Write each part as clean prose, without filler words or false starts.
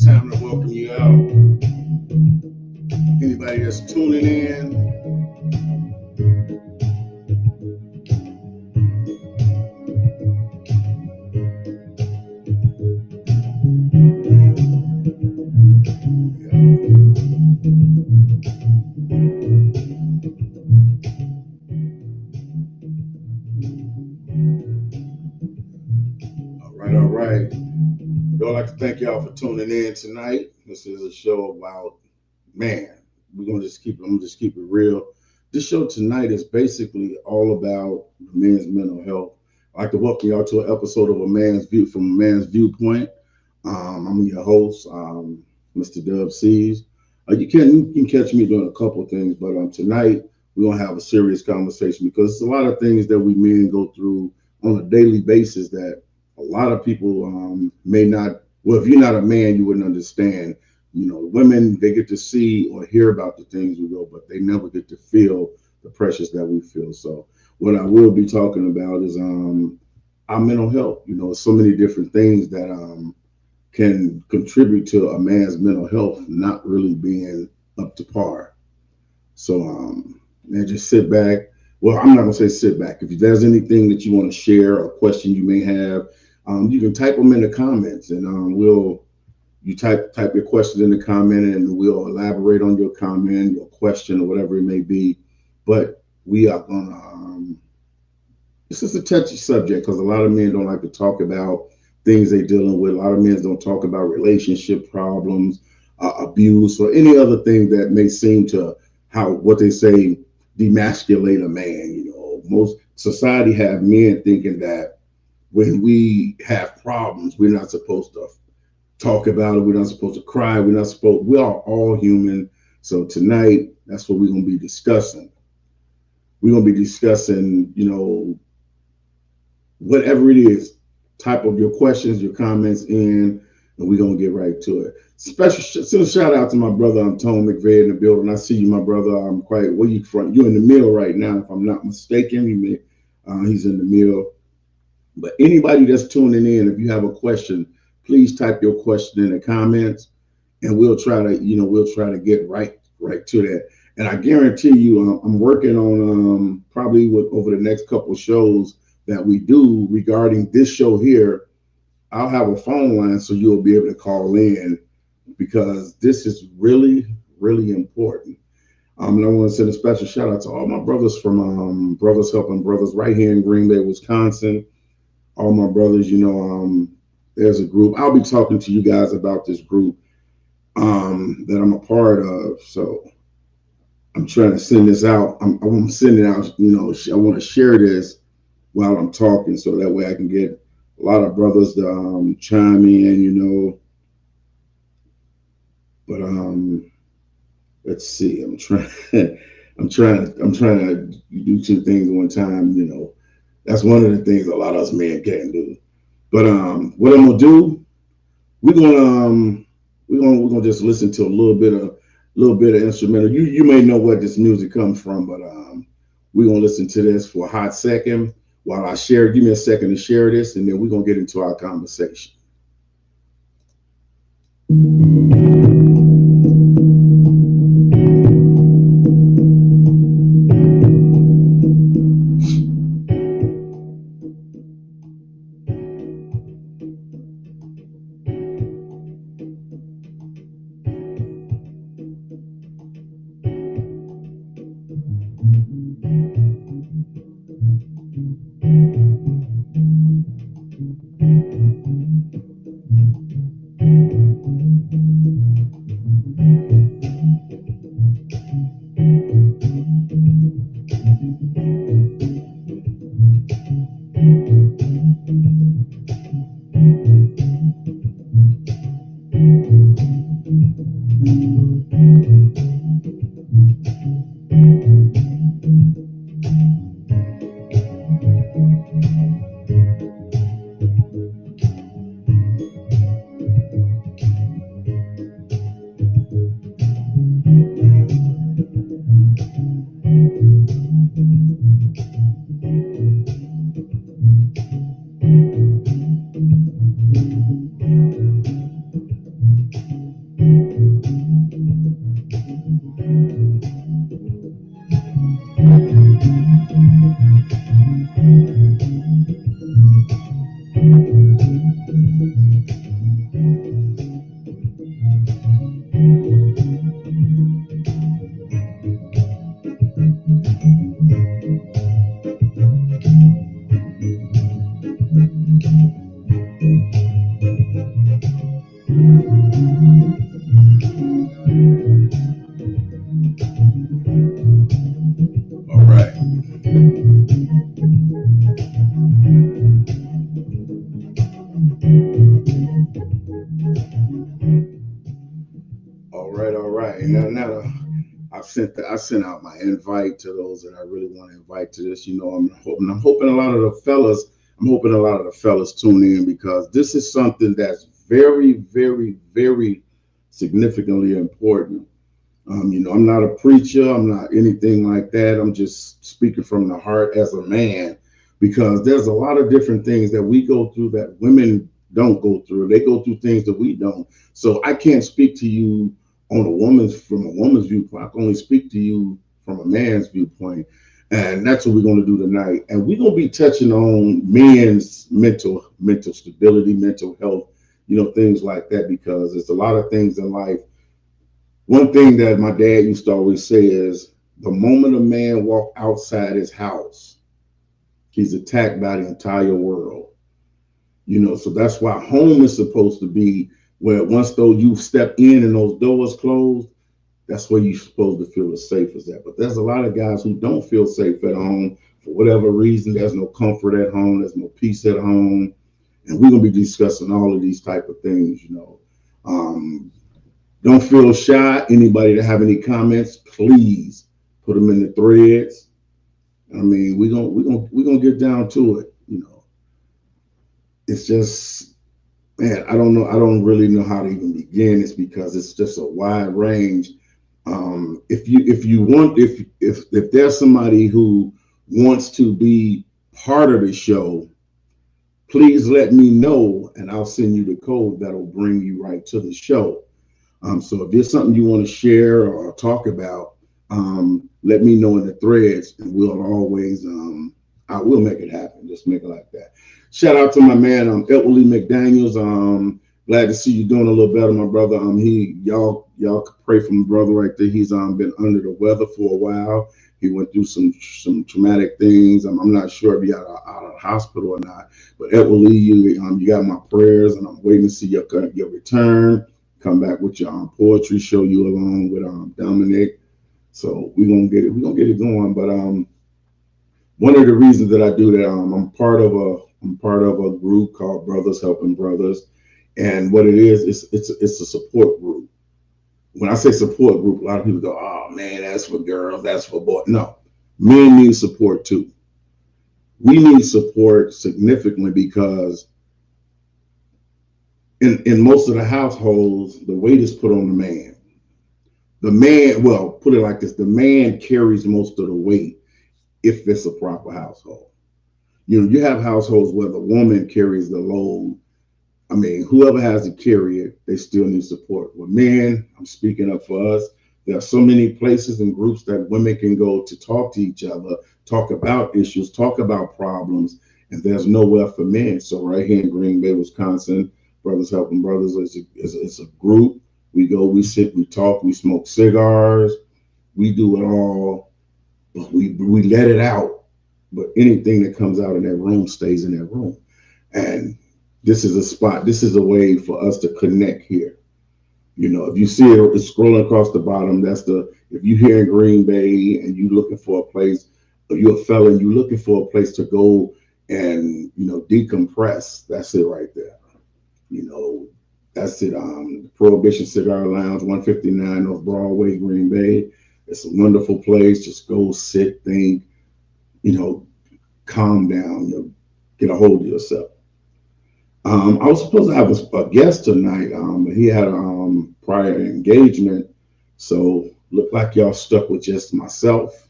It's time to welcome you out. Anybody that's tuning in, all right. I'd like to thank y'all for tuning in tonight. This is a show about, man, I'm gonna just keep it real. This show tonight is basically all about men's mental health. I'd like to welcome y'all to an episode of from a Man's Viewpoint. I'm your host, Mr. Dub C's. You can catch me doing a couple of things, but tonight we're gonna have a serious conversation because it's a lot of things that we men go through on a daily basis that a lot of people may not. Well, if you're not a man, you wouldn't understand. You know, women, they get to see or hear about the things we go, but they never get to feel the pressures that we feel. So what I will be talking about is our mental health. You know, so many different things that can contribute to a man's mental health not really being up to par. So man, just sit back. Well, I'm not gonna say sit back. If there's anything that you want to share or question you may have, you can type them in the comments, and you type your question in the comment, and we'll elaborate on your comment, your question, or whatever it may be. But we are gonna. This is a touchy subject because a lot of men don't like to talk about things they're dealing with. A lot of men don't talk about relationship problems, abuse, or any other thing that may seem to what they say demasculate a man. You know, most society have men thinking that when we have problems, we're not supposed to talk about it. We're not supposed to cry. We are all human. So tonight, that's what we're going to be discussing. We're going to be discussing, you know, whatever it is, type of your questions, your comments in, and we're going to get right to it. Special shout out to my brother, Tone McVeigh in the building. I see you, my brother. Where you from? You're in the mill right now, if I'm not mistaken. He's in the mill. But anybody that's tuning in, if you have a question, please type your question in the comments, and we'll try to get right to that. And I guarantee you, I'm working on probably over the next couple of shows that we do regarding this show here. I'll have a phone line so you'll be able to call in because this is really, really important. And I want to send a special shout out to all my brothers from Brothers Helping Brothers right here in Green Bay, Wisconsin. All my brothers, there's a group. I'll be talking to you guys about this group that I'm a part of. So I'm trying to send this out. I'm sending out, I want to share this while I'm talking so that way I can get a lot of brothers to chime in, But let's see. I'm trying to do two things at one time, That's one of the things a lot of us men can't do. But what I'm gonna do, we're gonna just listen to a little bit of instrumental. You may know where this music comes from, but we're gonna listen to this for a hot second while I share. Give me a second to share this, and then we're gonna get into our conversation. All right. All right, all right. Now I sent out my invite to those that I really want to invite to this. I'm hoping a lot of the fellas, tune in because this is something that's very, very, very significantly important. I'm not a preacher, I'm not anything like that. I'm just speaking from the heart as a man because there's a lot of different things that we go through that women don't go through. They go through things that we don't. So I can't speak to you from a woman's viewpoint. I can only speak to you from a man's viewpoint. And that's what we're going to do tonight. And we're going to be touching on men's mental stability, mental health, things like that, because there's a lot of things in life. One thing that my dad used to always say is the moment a man walks outside his house, he's attacked by the entire world. So that's why home is supposed to be where once though you step in and those doors closed, that's where you're supposed to feel the safest at. But there's a lot of guys who don't feel safe at home for whatever reason. There's no comfort at home. There's no peace at home. And we're going to be discussing all of these type of things, Don't feel shy. Anybody that have any comments, please put them in the threads. I mean, we're gonna get down to it. It's just, man, I don't know. I don't really know how to even begin. It's because it's just a wide range. If there's somebody who wants to be part of the show, please let me know, and I'll send you the code that'll bring you right to the show. So if there's something you want to share or talk about, let me know in the threads, and I will make it happen. Just make it like that. Shout out to my man, Edward Lee McDaniels. Glad to see you doing a little better, my brother. Y'all could pray for my brother right there. He's been under the weather for a while. He went through some traumatic things. I'm not sure if he out of the hospital or not. But Edward Lee, you got my prayers, and I'm waiting to see your return. Come back with your poetry show, you along with Dominic. So we're gonna get it going. But one of the reasons that I do that, I'm part of a group called Brothers Helping Brothers, and what it is, it's a support group. When I say support group, a lot of people go, "Oh man, that's for girls, that's for boys." No, men need support too. We need support significantly because in most of the households, the weight is put on the man. Well, put it like this: the man carries most of the weight if it's a proper household. You have households where the woman carries the load. I mean, whoever has to carry it, they still need support. With men, I'm speaking up for us. There are so many places and groups that women can go to talk to each other, talk about issues, talk about problems, and there's nowhere for men. So right here in Green Bay, Wisconsin, Brothers Helping Brothers is a group. We go, we sit, we talk, we smoke cigars, we do it all. We let it out, but anything that comes out in that room stays in that room. And this is a spot, this is a way for us to connect here. If you see it scrolling across the bottom, if you're here in Green Bay and you're looking for a place, or you're a fella and you're looking for a place to go and, decompress, that's it right there. That's it. Prohibition Cigar Lounge, 159 North Broadway, Green Bay. It's a wonderful place. Just go sit, think, calm down, get a hold of yourself. I was supposed to have a guest tonight, but he had a prior engagement. So looked like y'all stuck with just myself.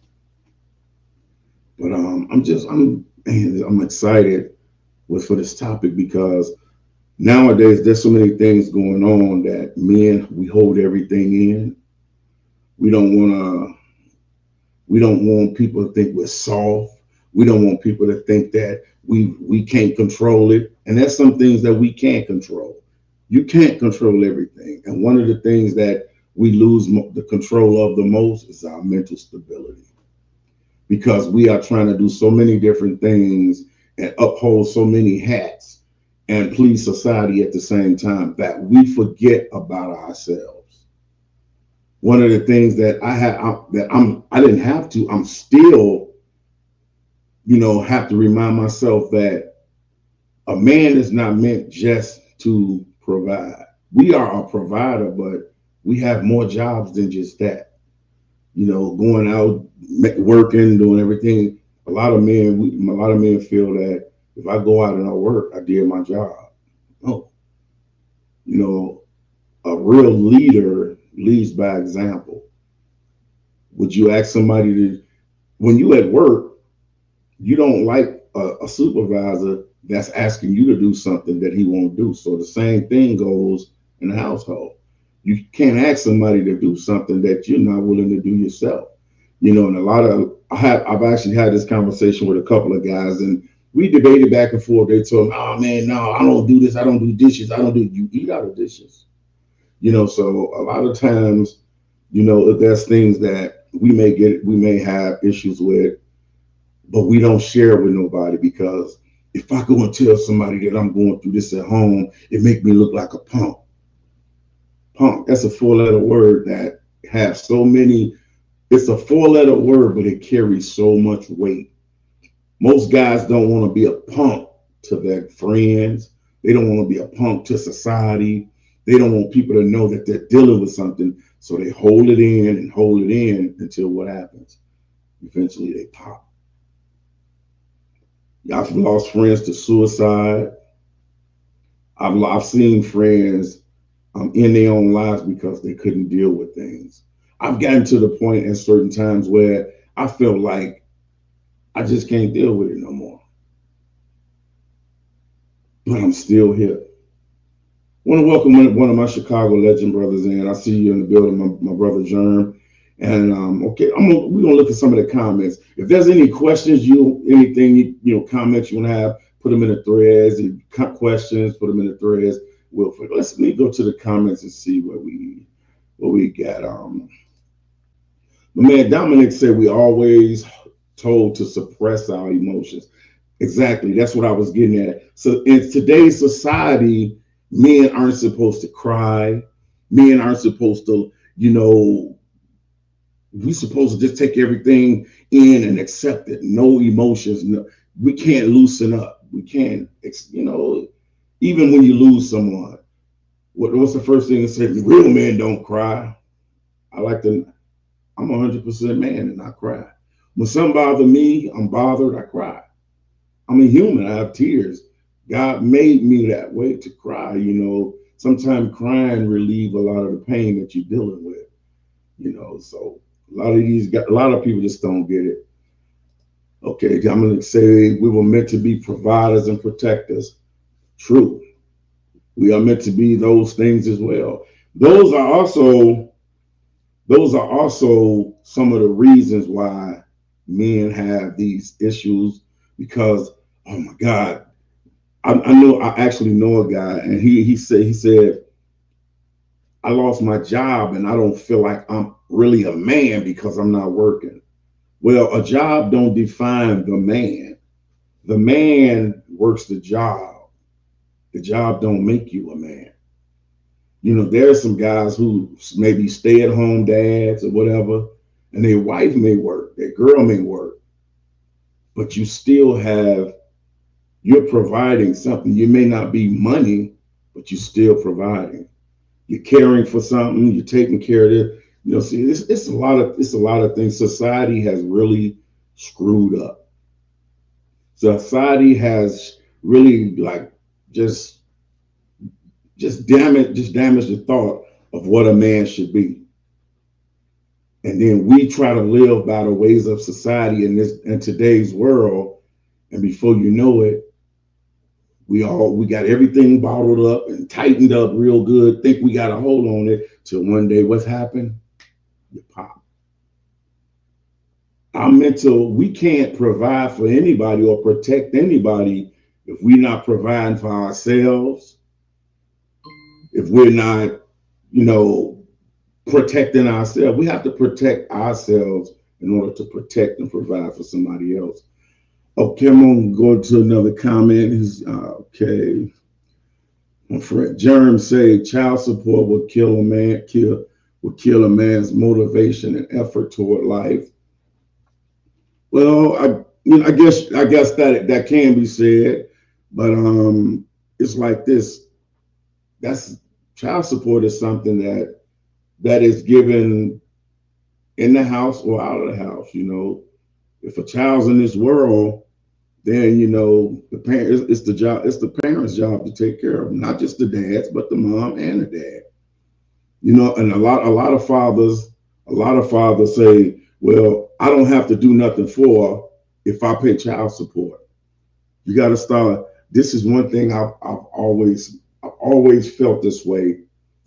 But I'm excited for this topic because nowadays there's so many things going on that men, we hold everything in. We don't want people to think we're soft. We don't want people to think that we can't control it. And there's some things that we can't control. You can't control everything. And one of the things that we lose the control of the most is our mental stability. because we are trying to do so many different things and uphold so many hats and please society at the same time that we forget about ourselves. One of the things that I didn't have to, I'm still, have to remind myself that a man is not meant just to provide. We are a provider, but we have more jobs than just that. Going out, working, doing everything. A lot of men feel that if I go out and I work, I did my job. No, you know, a real leader leads by example. Would you ask somebody to, when you at work, you don't like a supervisor that's asking you to do something that he won't do. So the same thing goes in the household. You can't ask somebody to do something that you're not willing to do yourself. And I've actually had this conversation with a couple of guys, and we debated back and forth. They told me, "Oh man, no, I don't do this. I don't do dishes. I don't do." You eat out of dishes. So a lot of times, if there's things that we may have issues with, but we don't share with nobody, because if I go and tell somebody that I'm going through this at home, it make me look like a punk. Punk, that's a four-letter word that has so many. It's a four-letter word, but it carries so much weight. Most guys don't want to be a punk to their friends. They don't want to be a punk to society. They don't want people to know that they're dealing with something. So they hold it in and hold it in until what happens? Eventually they pop. I've lost friends to suicide. I've seen friends in their own lives because they couldn't deal with things. I've gotten to the point at certain times where I feel like I just can't deal with it no more. But I'm still here. I want to welcome one of my Chicago legend brothers in. I see you in the building, my brother Germ. And okay, we're gonna look at some of the comments. If there's any questions, comments you want to have, put them in the threads. And questions, put them in the threads. Let me go to the comments and see what we got. My man Dominic said we always told to suppress our emotions. Exactly, that's what I was getting at. So in today's society, men aren't supposed to cry. Men aren't supposed to, we supposed to just take everything in and accept it. No emotions. No, we can't loosen up. We can't, even when you lose someone. What's the first thing that said? Real men don't cry. I'm 100% man and I cry. When something bothers me, I'm bothered, I cry. I'm a human, I have tears. God made me that way to cry, Sometimes crying relieve a lot of the pain that you're dealing with, So a lot of people just don't get it. Okay, I'm gonna say we were meant to be providers and protectors. True. We are meant to be those things as well. Those are also some of the reasons why men have these issues, because, oh my God, I actually know a guy, and he said I lost my job and I don't feel like I'm really a man because I'm not working. Well, a job don't define the man. The man works the job. The job don't make you a man. There's some guys who maybe stay-at-home dads or whatever, and their wife may work, their girl may work, but you're providing something. You may not be money, but you're still providing. You're caring for something. You're taking care of it. See, it's a lot of things. Society has really screwed up. Society has really just damaged the thought of what a man should be. And then we try to live by the ways of society in today's world, and before you know it, we got everything bottled up and tightened up real good, think we got a hold on it, till one day what's happened? You pop. We can't provide for anybody or protect anybody if we're not providing for ourselves, if we're not, protecting ourselves. We have to protect ourselves in order to protect and provide for somebody else. Okay, I'm gonna go to another comment. Okay. My friend Jerm say child support will kill a man's motivation and effort toward life. Well, I guess that can be said, but it's like this. That's child support is something that is given in the house or out of the house. If a child's in this world, then the parent it's the job. It's the parents' job to take care of them, not just the dads, but the mom and the dad. And a lot of fathers say, well, I don't have to do nothing for if I pay child support. You got to start. This is one thing I've always felt this way.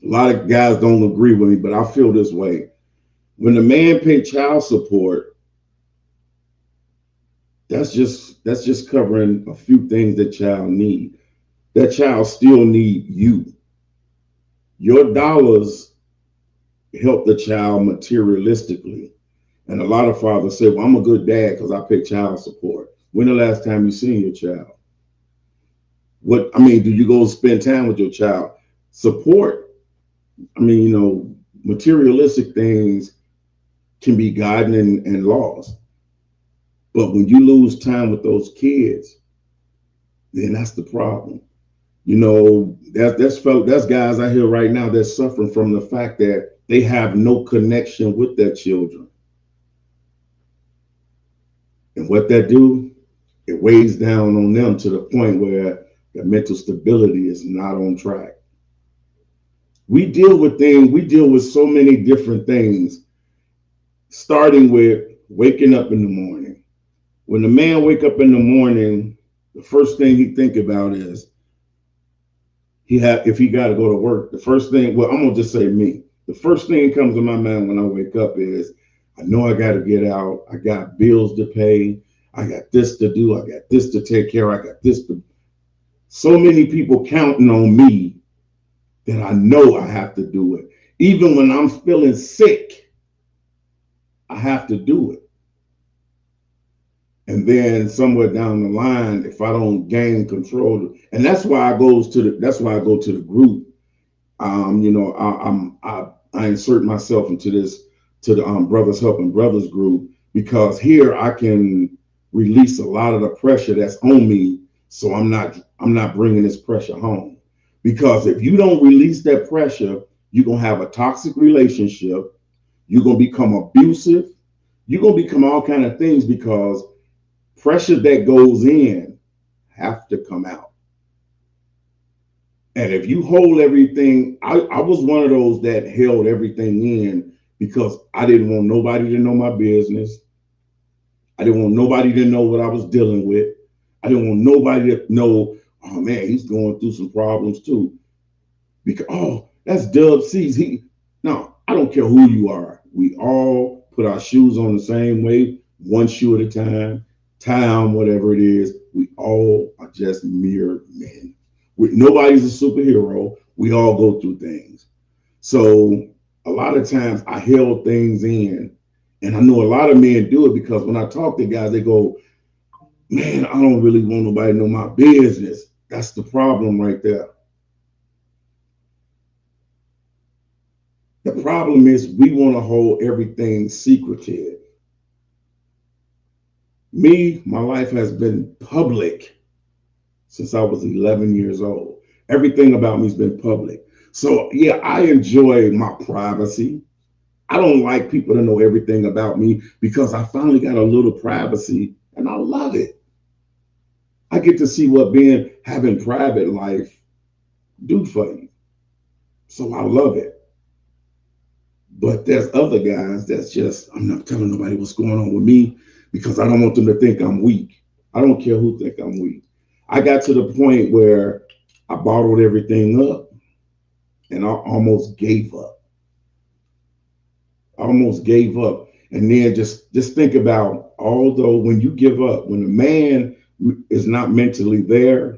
A lot of guys don't agree with me, but I feel this way. When the man pay child support, that's just covering a few things that child need. That child still need you. Your dollars help the child materialistically. And a lot of fathers say, well, I'm a good dad because I pay child support. When the last time you seen your child? Do you go spend time with your child? Support, materialistic things can be guiding and lost. But when you lose time with those kids, then that's the problem. That's guys out here right now that's suffering from the fact that they have no connection with their children. And what that do, it weighs down on them to the point where their mental stability is not on track. We deal with so many different things, starting with waking up in the morning. When the man wake up in the morning, the first thing he think about is if he got to go to work. The first thing, well, I'm gonna just say me. The first thing that comes to my mind when I wake up is, I know I got to get out. I got bills to pay. I got this to do. I got this to take care of. I got this to. So many people counting on me that I know I have to do it. Even when I'm feeling sick, I have to do it. And then somewhere down the line, if I don't gain control, and that's why I go to the group. I insert myself into the Brothers Helping Brothers group, because here I can release a lot of the pressure that's on me, so I'm not bringing this pressure home. Because if you don't release that pressure, you're gonna have a toxic relationship. You're gonna become abusive. You're gonna become all kind of things, because pressure that goes in have to come out. And if you hold everything, I was one of those that held everything in because I didn't want nobody to know my business. I didn't want nobody to know what I was dealing with. I didn't want nobody to know, oh man, he's going through some problems too. Because, oh, that's Dub C's. No, I don't care who you are. We all put our shoes on the same way, one shoe at a time, tie on whatever it is. We all are just mere men. Nobody's a superhero. We all go through things. So a lot of times I held things in, and I know a lot of men do it, because when I talk to guys, they go, man, I don't really want nobody to know my business. That's the problem right there. The problem is we want to hold everything secretive. My life has been public since I was 11 years old. Everything about me has been public. So yeah, I enjoy my privacy. I don't like people to know everything about me, because I finally got a little privacy and I love it. I get to see what having private life do for you. So I love it. But there's other guys that's just, I'm not telling nobody what's going on with me, because I don't want them to think I'm weak. I don't care who think I'm weak. I got to the point where I bottled everything up and I almost gave up. And then just think about, although when you give up, when a man is not mentally there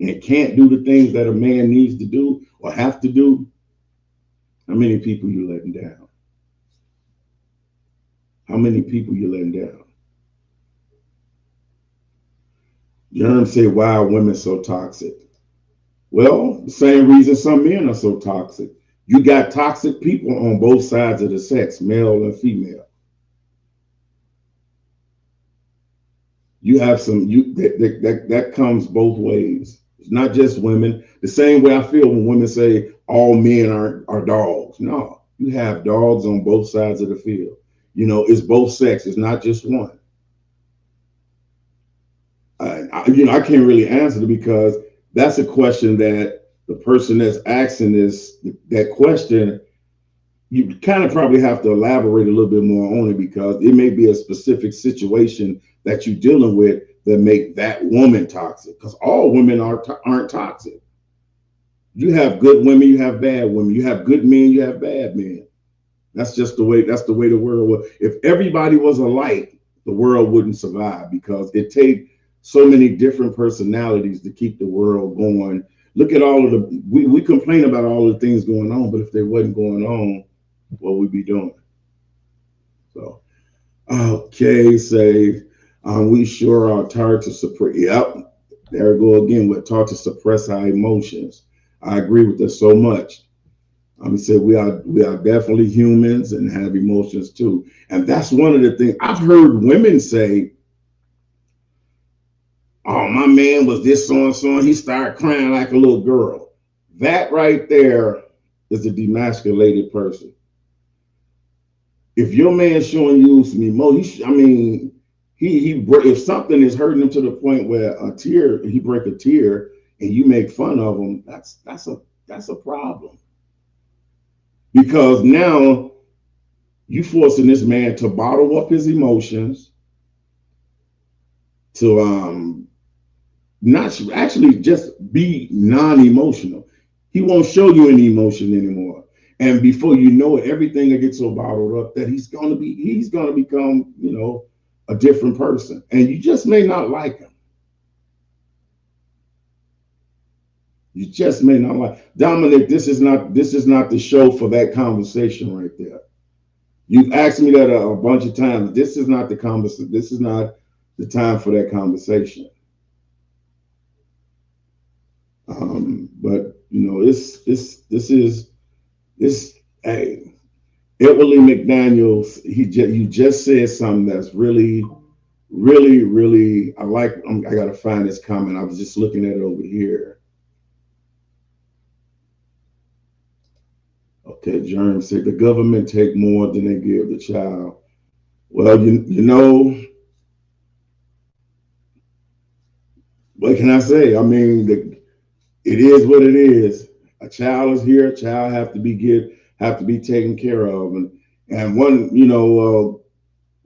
and can't do the things that a man needs to do or have to do, how many people you letting down? How many people you letting down? Germ say, why are women so toxic? Well, the same reason some men are so toxic. You got toxic people on both sides of the sex, male and female. You have some that comes both ways. It's not just women. The same way I feel when women say all men are dogs. No, you have dogs on both sides of the field. It's both sex. It's not just one. I can't really answer it because that's a question that the person that's asking that question, you kind of probably have to elaborate a little bit more on it because it may be a specific situation that you're dealing with that make that woman toxic. Because all women aren't toxic. You have good women, you have bad women. You have good men, you have bad men. That's just the way. That's the way the world was. If everybody was alike, the world wouldn't survive because it takes so many different personalities to keep the world going. Look at all of we complain about all the things going on, but if they wasn't going on, what we'd be doing. So, okay, say, we sure are taught to suppress. Yep, there we go again. We're taught to suppress our emotions. I agree with this so much. Said we are definitely humans and have emotions too, and that's one of the things I've heard women say. Oh, my man was this so and so, and he started crying like a little girl. That right there is a demasculated person. If your man's showing you some emotion, he if something is hurting him to the point where he break a tear, and you make fun of him, that's a problem because now you forcing this man to bottle up his emotions, to not actually just be non-emotional. He won't show you any emotion anymore. And before you know it, everything will get so bottled up that he's gonna become, a different person. And you just may not like him. You just may not like Dominic. This is not the show for that conversation right there. You've asked me that a bunch of times. This is not the conversation. This is not the time for that conversation. But this is this. Hey, Everly McDaniels. You just said something that's really, really, really. I like. I gotta find this comment. I was just looking at it over here. Okay, Germ said the government take more than they give the child. Well, what can I say? It is what it is. A child is here. A child have to be taken care of, and one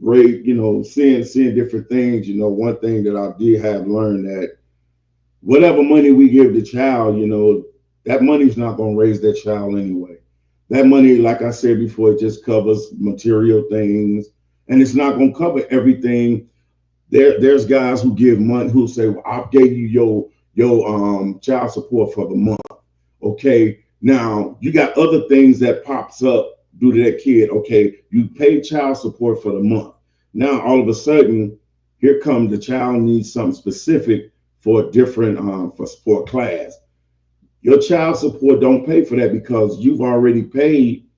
great seeing different things. One thing that I did have learned that whatever money we give the child, that money's not going to raise that child anyway. That money, like I said before, it just covers material things, and it's not going to cover everything. There's guys who give money who say, well, I gave you your child support for the month. Okay, now you got other things that pops up due to that kid. Okay, you pay child support for the month. Now all of a sudden, here comes the child needs something specific for a different for sport class. Your child support don't pay for that because you've already paid.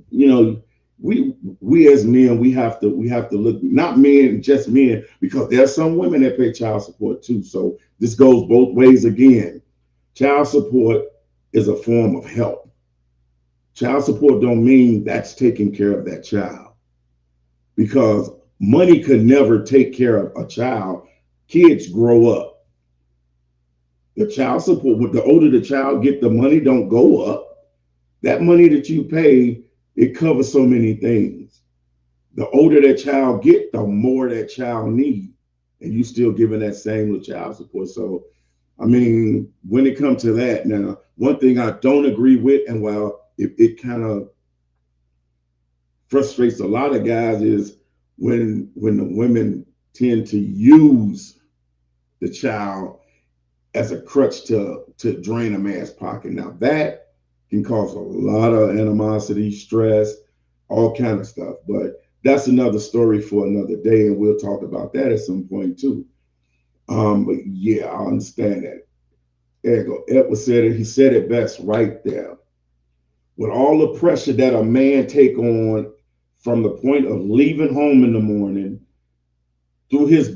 You know, we as men we have to look, not men, just men, because there's some women that pay child support too. So this goes both ways again. Child support is a form of help. Child support don't mean that's taking care of that child because money could never take care of a child. Kids grow up. The child support, the older the child get, the money don't go up. That money that you pay, it covers so many things. The older that child get, the more that child need, and you still giving that same little child support. So, when it comes to that, now one thing I don't agree with, and while it kind of frustrates a lot of guys, is when the women tend to use the child as a crutch to drain a man's pocket. Now that can cause a lot of animosity, stress, all kind of stuff. But that's another story for another day, and we'll talk about that at some point too. But yeah, I understand that. There you go. Edward said it. He said it best right there. With all the pressure that a man take on from the point of leaving home in the morning through his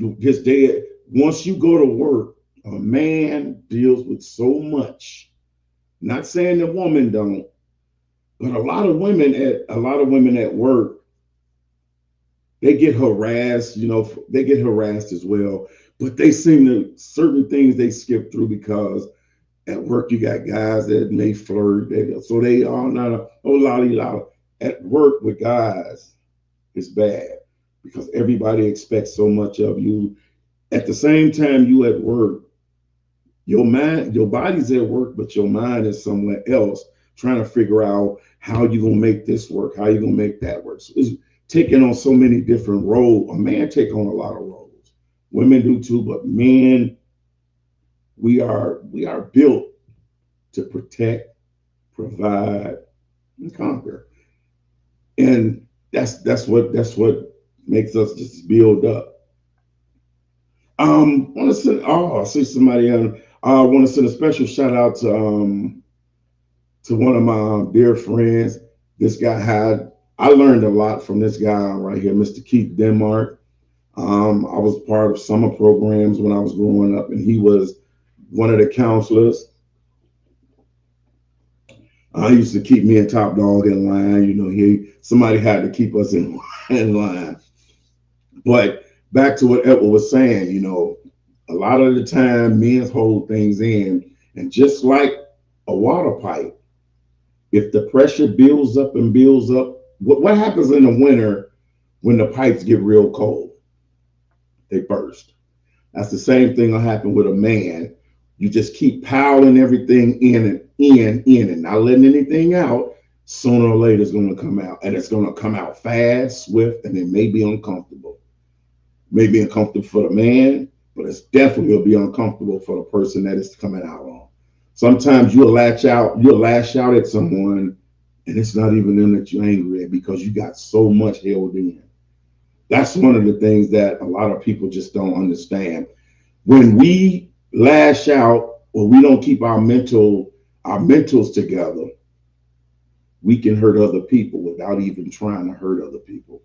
day, once you go to work, a man deals with so much. Not saying the woman don't, but a lot of women at work, they get harassed. They get harassed as well. But they seem to certain things they skip through because at work, you got guys that may flirt. So they are not a whole lot. At work with guys, it's bad because everybody expects so much of you. At the same time, you at work, your body's at work, but your mind is somewhere else, trying to figure out how you gonna make this work, how you gonna make that work. So it's taking on so many different roles. A man take on a lot of roles. Women do too, but men, we are built to protect, provide, and conquer. And that's what makes us just build up. Want to send I see somebody on. I want to send a special shout out to one of my dear friends. This guy had I learned a lot from this guy right here, Mr. Keith Denmark. I was part of summer programs when I was growing up, and he was one of the counselors. He used to keep me and Top Dog in line. Somebody had to keep us in line. But back to what Edward was saying, a lot of the time men hold things in, and just like a water pipe, if the pressure builds up and builds up, what happens in the winter when the pipes get real cold? They burst. That's the same thing will happen with a man. You just keep piling everything in and and not letting anything out. Sooner or later, it's going to come out, and it's going to come out fast, swift, and it may be uncomfortable. Maybe uncomfortable for the man, but it's definitely will be uncomfortable for the person that it's coming out on. Sometimes you'll lash out at someone, and it's not even them that you're angry at because you got so much held in. That's one of the things that a lot of people just don't understand. When we lash out or we don't keep our mentals together, we can hurt other people without even trying to hurt other people.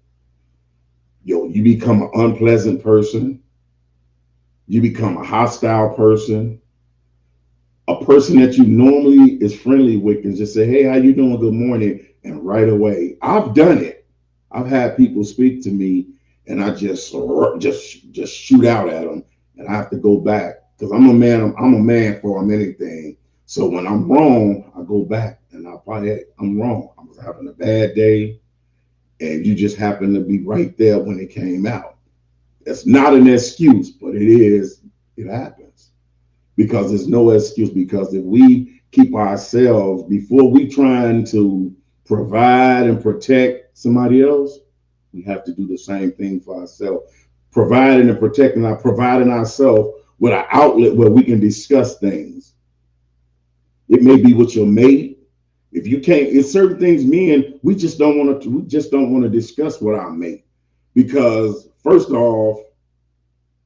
You become an unpleasant person. You become a hostile person. A person that you normally is friendly with can just say, "Hey, how you doing? Good morning," and right away, I've done it. I've had people speak to me, and I just shoot out at them, and I have to go back because I'm a man. I'm a man for anything. So when I'm wrong, I go back and I'm wrong. I was having a bad day, and you just happen to be right there when it came out. That's not an excuse, but it is. It happens because there's no excuse. Because if we keep ourselves before we trying to provide and protect somebody else, we have to do the same thing for ourselves. Providing ourselves with an outlet where we can discuss things. It may be with your mate. If you can't, it's certain things, men, we just don't want to discuss with our mate because first off,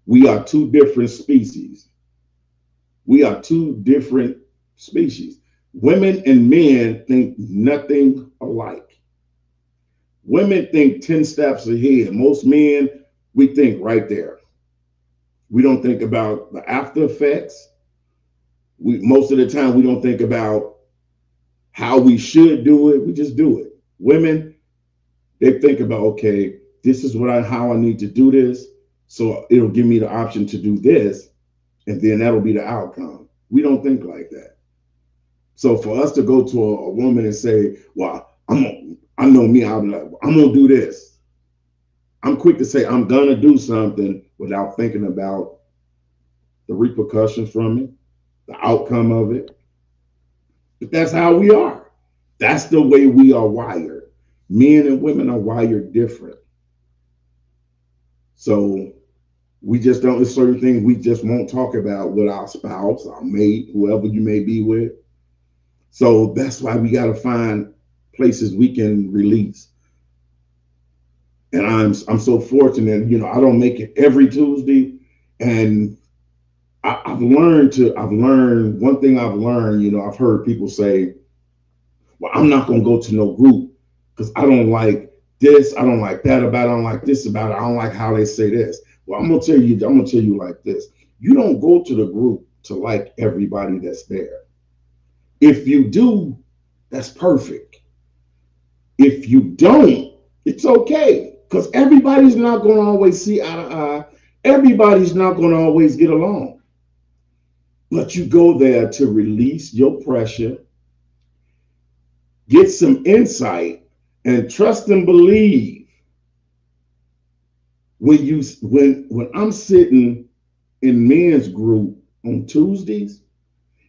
we are two different species. We are two different species. Women and men think nothing alike. Women think 10 steps ahead. Most men, we think right there. We don't think about the after effects. Most of the time, we don't think about how we should do it. We just do it. Women, they think about, okay, this is how I need to do this. So it'll give me the option to do this, and then that'll be the outcome. We don't think like that. So for us to go to a woman and say, well, I know me, I'm like, I'm gonna do this. I'm quick to say I'm gonna do something without thinking about the repercussions from it, the outcome of it. But that's how we are. That's the way we are wired. Men and women are wired different. So we just don't, there's certain things we just won't talk about with our spouse, our mate, whoever you may be with. So that's why we got to find places we can release. And I'm so fortunate, I don't make it every Tuesday. And I've learned one thing I've learned, I've heard people say, well, I'm not gonna go to no group because I don't like this, I don't like that about it, I don't like this about it, I don't like how they say this. Well, I'm gonna tell you like this. You don't go to the group to like everybody that's there. If you do, that's perfect. If you don't, it's okay. Because everybody's not gonna always see eye to eye. Everybody's not gonna always get along. But you go there to release your pressure, get some insight, and trust and believe. When I'm sitting in men's group on Tuesdays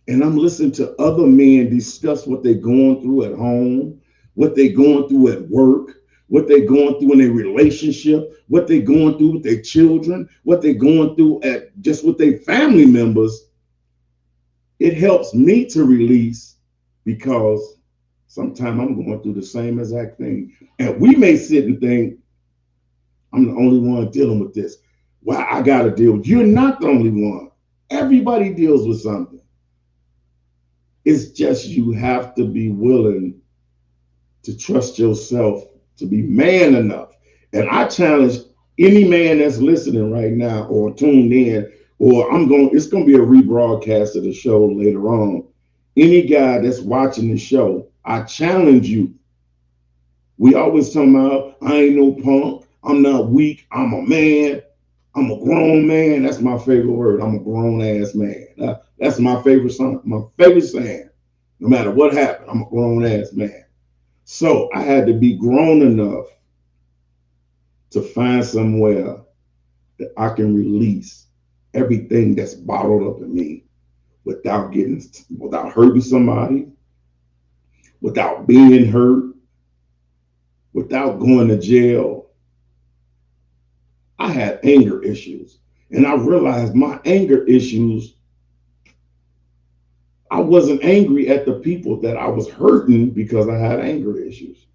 and I'm listening to other men discuss what they're going through at home, what they're going through at work, what they're going through in their relationship, what they're going through with their children, what they're going through at just with their family members, it helps me to release because sometimes I'm going through the same exact thing. And we may sit and think, I'm the only one dealing with this. Well, I got to deal. You're not the only one. Everybody deals with something. It's just you have to be willing to trust yourself to be man enough. And I challenge any man that's listening right now or tuned in, or it's going to be a rebroadcast of the show later on. Any guy that's watching the show, I challenge you. We always talk about, I ain't no punk. I'm not weak. I'm a man. I'm a grown man. That's my favorite word. I'm a grown ass man. That's my favorite song. My favorite saying. No matter what happened, I'm a grown ass man. So I had to be grown enough to find somewhere that I can release everything that's bottled up in me without hurting somebody, without being hurt, without going to jail. I had anger issues, and I realized my anger issues, I wasn't angry at the people that I was hurting because I had anger issues.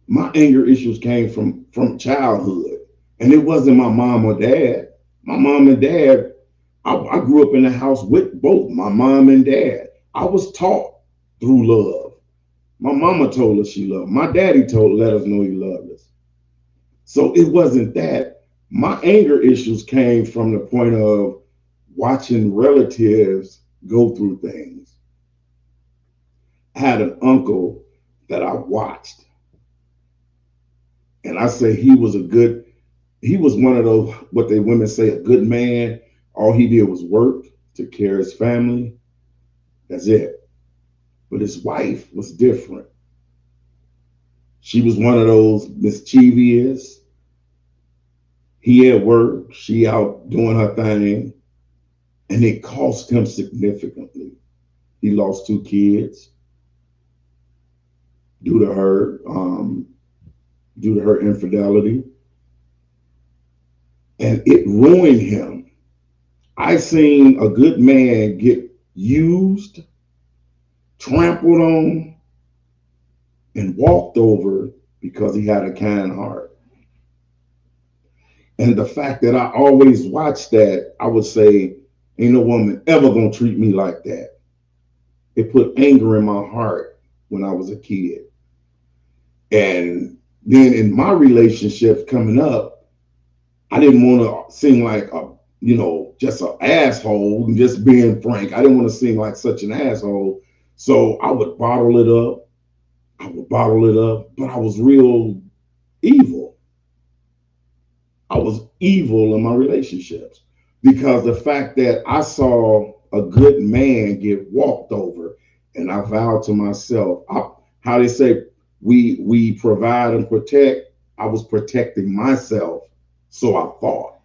My anger issues came from childhood, and it wasn't my mom or dad. My mom and dad, I grew up in a house with both my mom and dad. I was taught through love. My mama told us she loved. My daddy let us know he loved us. So it wasn't that. My anger issues came from the point of watching relatives go through things. I had an uncle that I watched. And I say he was one of those, what they women say, a good man. All he did was work, took care of his family. That's it. But his wife was different. She was one of those mischievous. He at work, she out doing her thing. And it cost him significantly. He lost 2 kids due to her infidelity. And it ruined him. I seen a good man get used, trampled on, and walked over because he had a kind heart. And the fact that I always watched that, I would say, ain't no woman ever gonna treat me like that. It put anger in my heart when I was a kid. And then in my relationships coming up, I didn't want to seem like just an asshole, just being frank. I didn't want to seem like such an asshole. So I would bottle it up. But I was real evil. I was evil in my relationships because the fact that I saw a good man get walked over, and I vowed to myself, how they say we provide and protect. I was protecting myself, so I thought.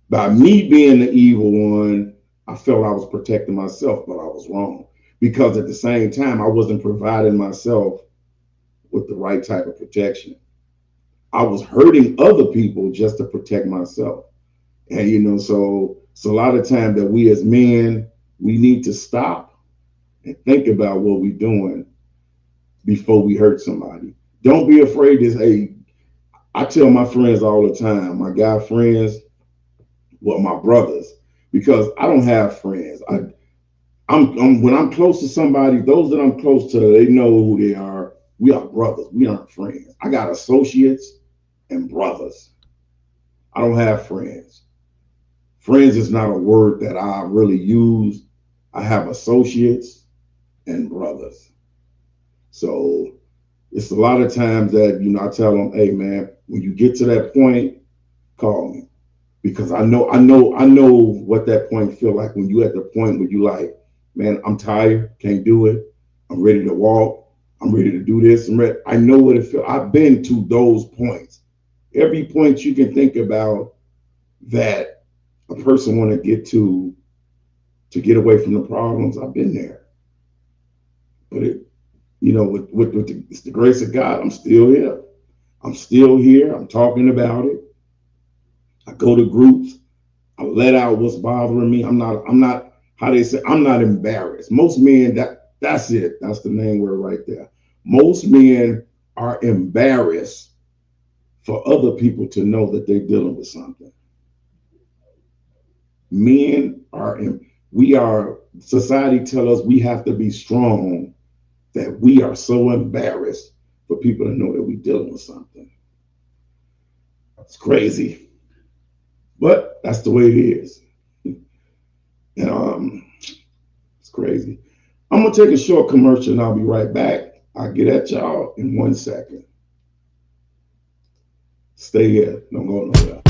By me being the evil one, I felt I was protecting myself, but I was wrong. Because at the same time, I wasn't providing myself with the right type of protection. I was hurting other people just to protect myself. And so a lot of time that we as men, we need to stop and think about what we're doing before we hurt somebody. Don't be afraid to say, I tell my friends all the time, my guy friends, well, my brothers, because I don't have friends. I'm when I'm close to somebody, those that I'm close to, they know who they are. We are brothers. We aren't friends. I got associates and brothers. I don't have friends. Friends is not a word that I really use. I have associates and brothers. So it's a lot of times that, I tell them, hey man, when you get to that point, call me. Because I know what that point feel like when you at the point where you like, man, I'm tired, can't do it. I'm ready to walk. I'm ready to do this. I know what it feels. I've been to those points. Every point you can think about that a person want to get to get away from the problems, I've been there. But it's the grace of God, I'm still here. I'm still here. I'm talking about it. I go to groups. I let out what's bothering me. I'm not how they say, I'm not embarrassed. Most men, that's it. That's the main word right there. Most men are embarrassed for other people to know that they're dealing with something. Men are we are society tell us we have to be strong, that we are so embarrassed for people to know that we're dealing with something. It's crazy. But that's the way it is. And it's crazy. I'm gonna take a short commercial and I'll be right back. I'll get at y'all in 1 second. Stay here. Don't go nowhere.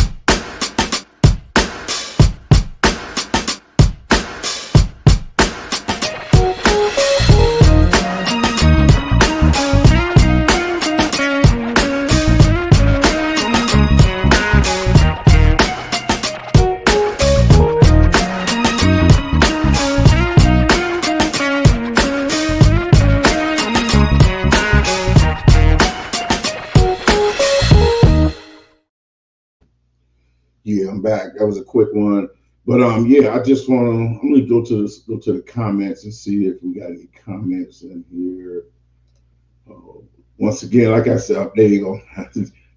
Yeah, I'm back. That was a quick one. But yeah, I just want to. I'm gonna go to the comments and see if we got any comments in here. Once again, like I said, there you go,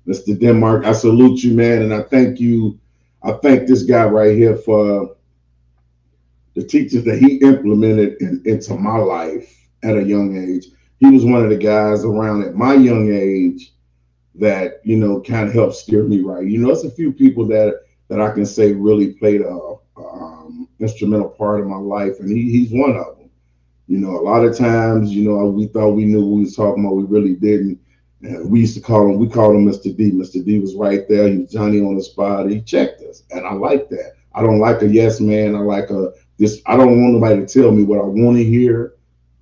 Mr. Denmark. I salute you, man, and I thank you. I thank this guy right here for the teachings that he implemented into my life at a young age. He was one of the guys around at my young age that kind of helped steer me right. It's a few people that I can say really played a instrumental part of my life, and he's one of them. A lot of times, we thought we knew what we was talking about, we really didn't. And we used to we called him Mr. D. Mr. D was right there. He was Johnny on the spot. He checked us, and I like that. I don't like a yes man. I like this. I don't want nobody to tell me what I want to hear.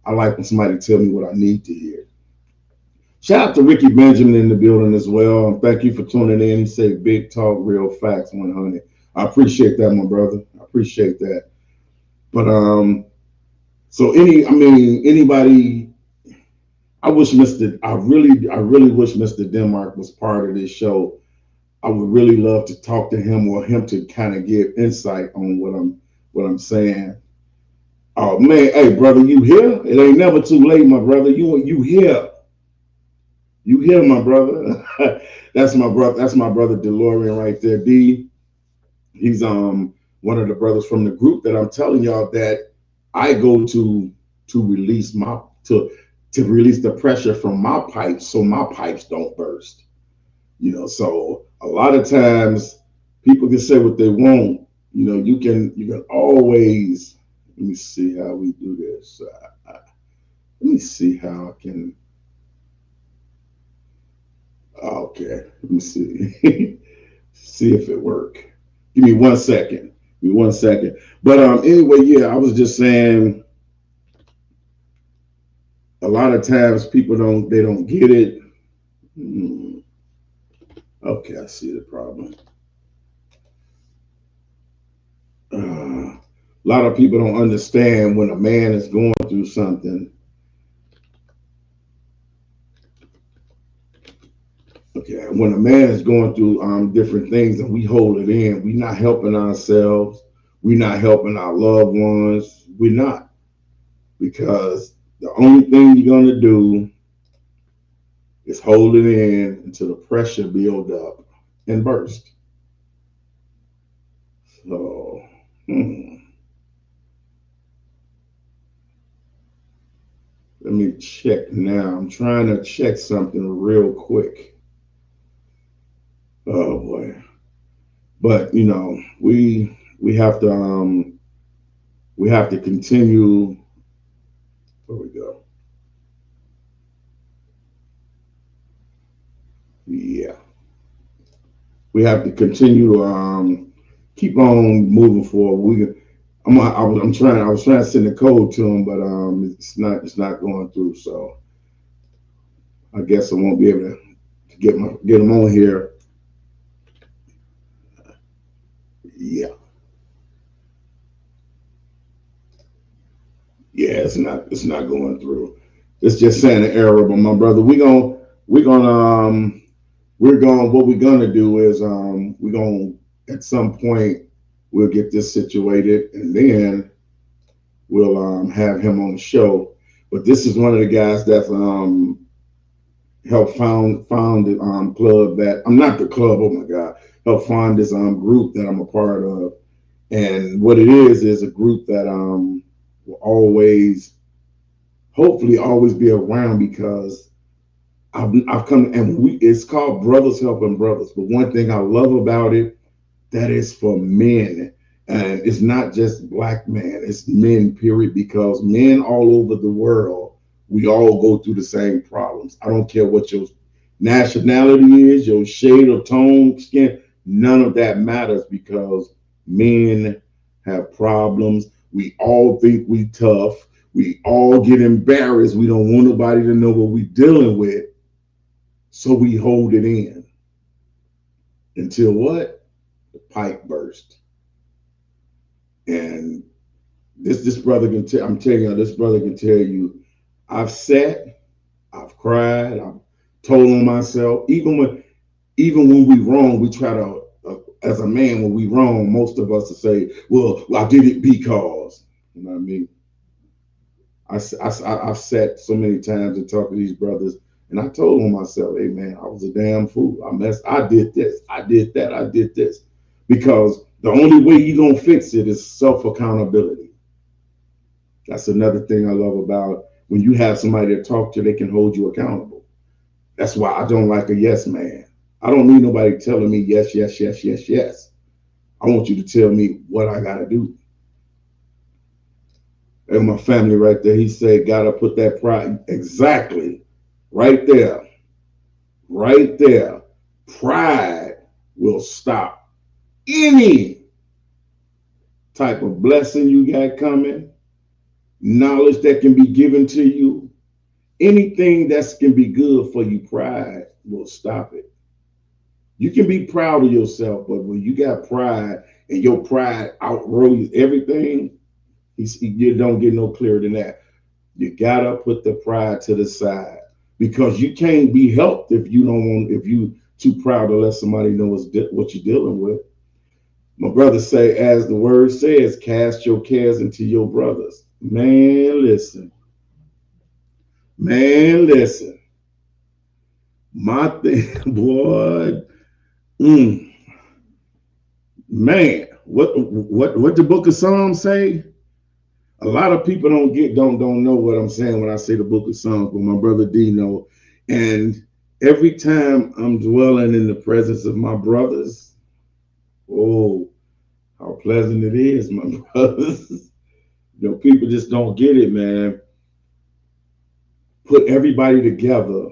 I like when somebody tell me what I need to hear. Shout out to Ricky Benjamin in the building as well. Thank you for tuning in. He said, "Big talk, real facts, 100." I appreciate that, my brother. I appreciate that. But so anybody. I really wish Mr. Denmark was part of this show. I would really love to talk to him or him to kind of give insight on what I'm saying. Oh man, hey brother, you here? It ain't never too late, my brother. You here? You here, my brother? That's my brother. That's my brother DeLorean right there. D. He's one of the brothers from the group that I'm telling y'all that I go to release to release the pressure from my pipes so my pipes don't burst. So a lot of times people can say what they want. You can always. Let me see how we do this. Let me see how I can. Okay, let me see. See if it work. Give me 1 second. Give me 1 second. But anyway, yeah, I was just saying. A lot of times people don't get it. Okay, I see the problem. A lot of people don't understand when a man is going through something. Okay, when a man is going through different things and we hold it in, we're not helping ourselves. We're not helping our loved ones. We're not, because the only thing you're gonna do It's holding in until the pressure build up and burst. So, let me check now. I'm trying to check something real quick. Oh boy. But we have to continue. Where we go? Yeah. We have to continue to keep on moving forward. I was trying to send a code to him, but it's not going through. So I guess I won't be able to get him on here. Yeah, yeah, it's not going through. It's just saying an error. But my brother, we gonna we're going what we're gonna do is we're gonna at some point we'll get this situated and then we'll have him on the show. But this is one of the guys that helped found the club that I'm not the club. Oh my God, helped find this group that I'm a part of. And what it is a group that will always, hopefully, always be around because I've come and it's called Brothers Helping Brothers. But one thing I love about it, that is for men. And it's not just black men, it's men, period, because men all over the world, we all go through the same problems. I don't care what your nationality is, your shade of tone, skin, none of that matters because men have problems. We all think we tough. We all get embarrassed. We don't want nobody to know what we're dealing with. So we hold it in until what? The pipe burst. And this brother can tell. I'm telling you, this brother can tell you. I've sat, I've cried, I've told on myself. Even when we wrong, we try to. As a man, when we wrong, most of us will say, "Well, I did it because." You know what I mean? I've sat so many times and talked to these brothers, and I told on myself, "Hey, man, I was a damn fool. I did this. I did that. I did this." Because the only way you're gonna fix it is self accountability. That's another thing I love about when you have somebody to talk to, they can hold you accountable. That's why I don't like a yes man. I don't need nobody telling me yes, yes, yes, yes, yes. I want you to tell me what I gotta do. And my family right there, he said, gotta put that pride exactly right there, right there. Pride will stop any type of blessing you got coming, knowledge that can be given to you, anything that can be good for you, pride will stop it. You can be proud of yourself, but when you got pride and your pride outruns everything, you don't get no clearer than that. You gotta put the pride to the side because you can't be helped if you don't want if you too proud to let somebody know what you're dealing with. My brother say, as the word says, cast your cares into your brothers. Man, listen. My thing, boy, mm, man, what the book of Psalms say? A lot of people don't know what I'm saying when I say the book of Psalms, but my brother D know. And every time I'm dwelling in the presence of my brothers, oh, how pleasant it is, my brothers. People just don't get it, man. Put everybody together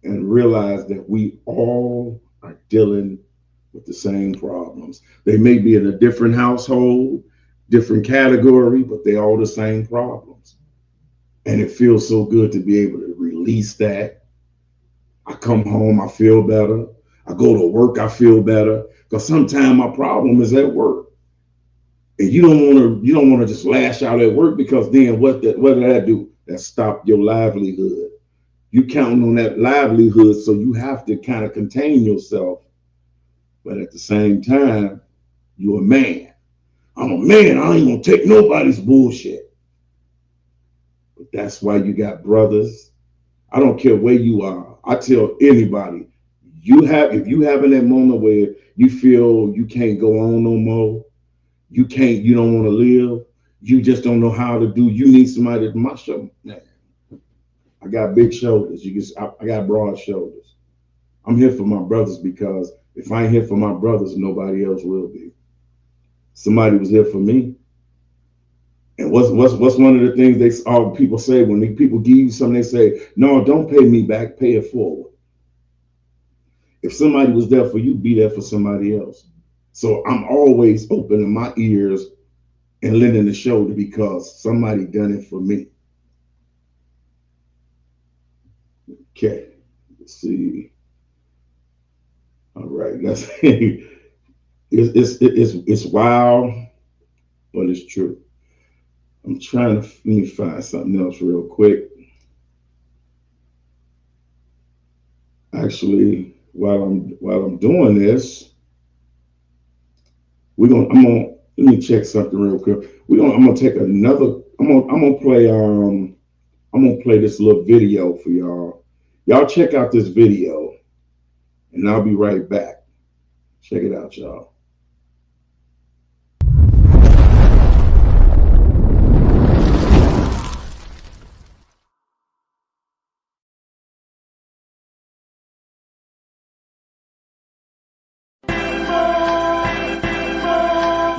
and realize that we all are dealing with the same problems. They may be in a different household, different category, but they all the same problems. And it feels so good to be able to release that. I come home, I feel better. I go to work, I feel better. Because sometimes my problem is at work. And you don't want to just lash out at work because then what did that do? That stop your livelihood. You counting on that livelihood, so you have to kind of contain yourself. But at the same time, you're a man. I'm a man. I ain't gonna take nobody's bullshit. But that's why you got brothers. I don't care where you are. I tell anybody, if you having that moment where you feel you can't go on no more, you don't want to live, you just don't know how to do. You need somebody to my show. Man, I got big shoulders. I got broad shoulders. I'm here for my brothers because if I ain't here for my brothers, nobody else will be. Somebody was here for me. And what's one of the things all people say when people give you something, they say, no, don't pay me back, pay it forward. If somebody was there for you, be there for somebody else. So I'm always opening my ears and lending the shoulder because somebody done it for me. Okay, let's see. All right, that's it's wild, but it's true. I'm trying to let me find something else real quick. Actually, while I'm doing this, let me check something real quick. I'm gonna take another. I'm gonna play this little video for y'all. Y'all check out this video, and I'll be right back. Check it out, y'all.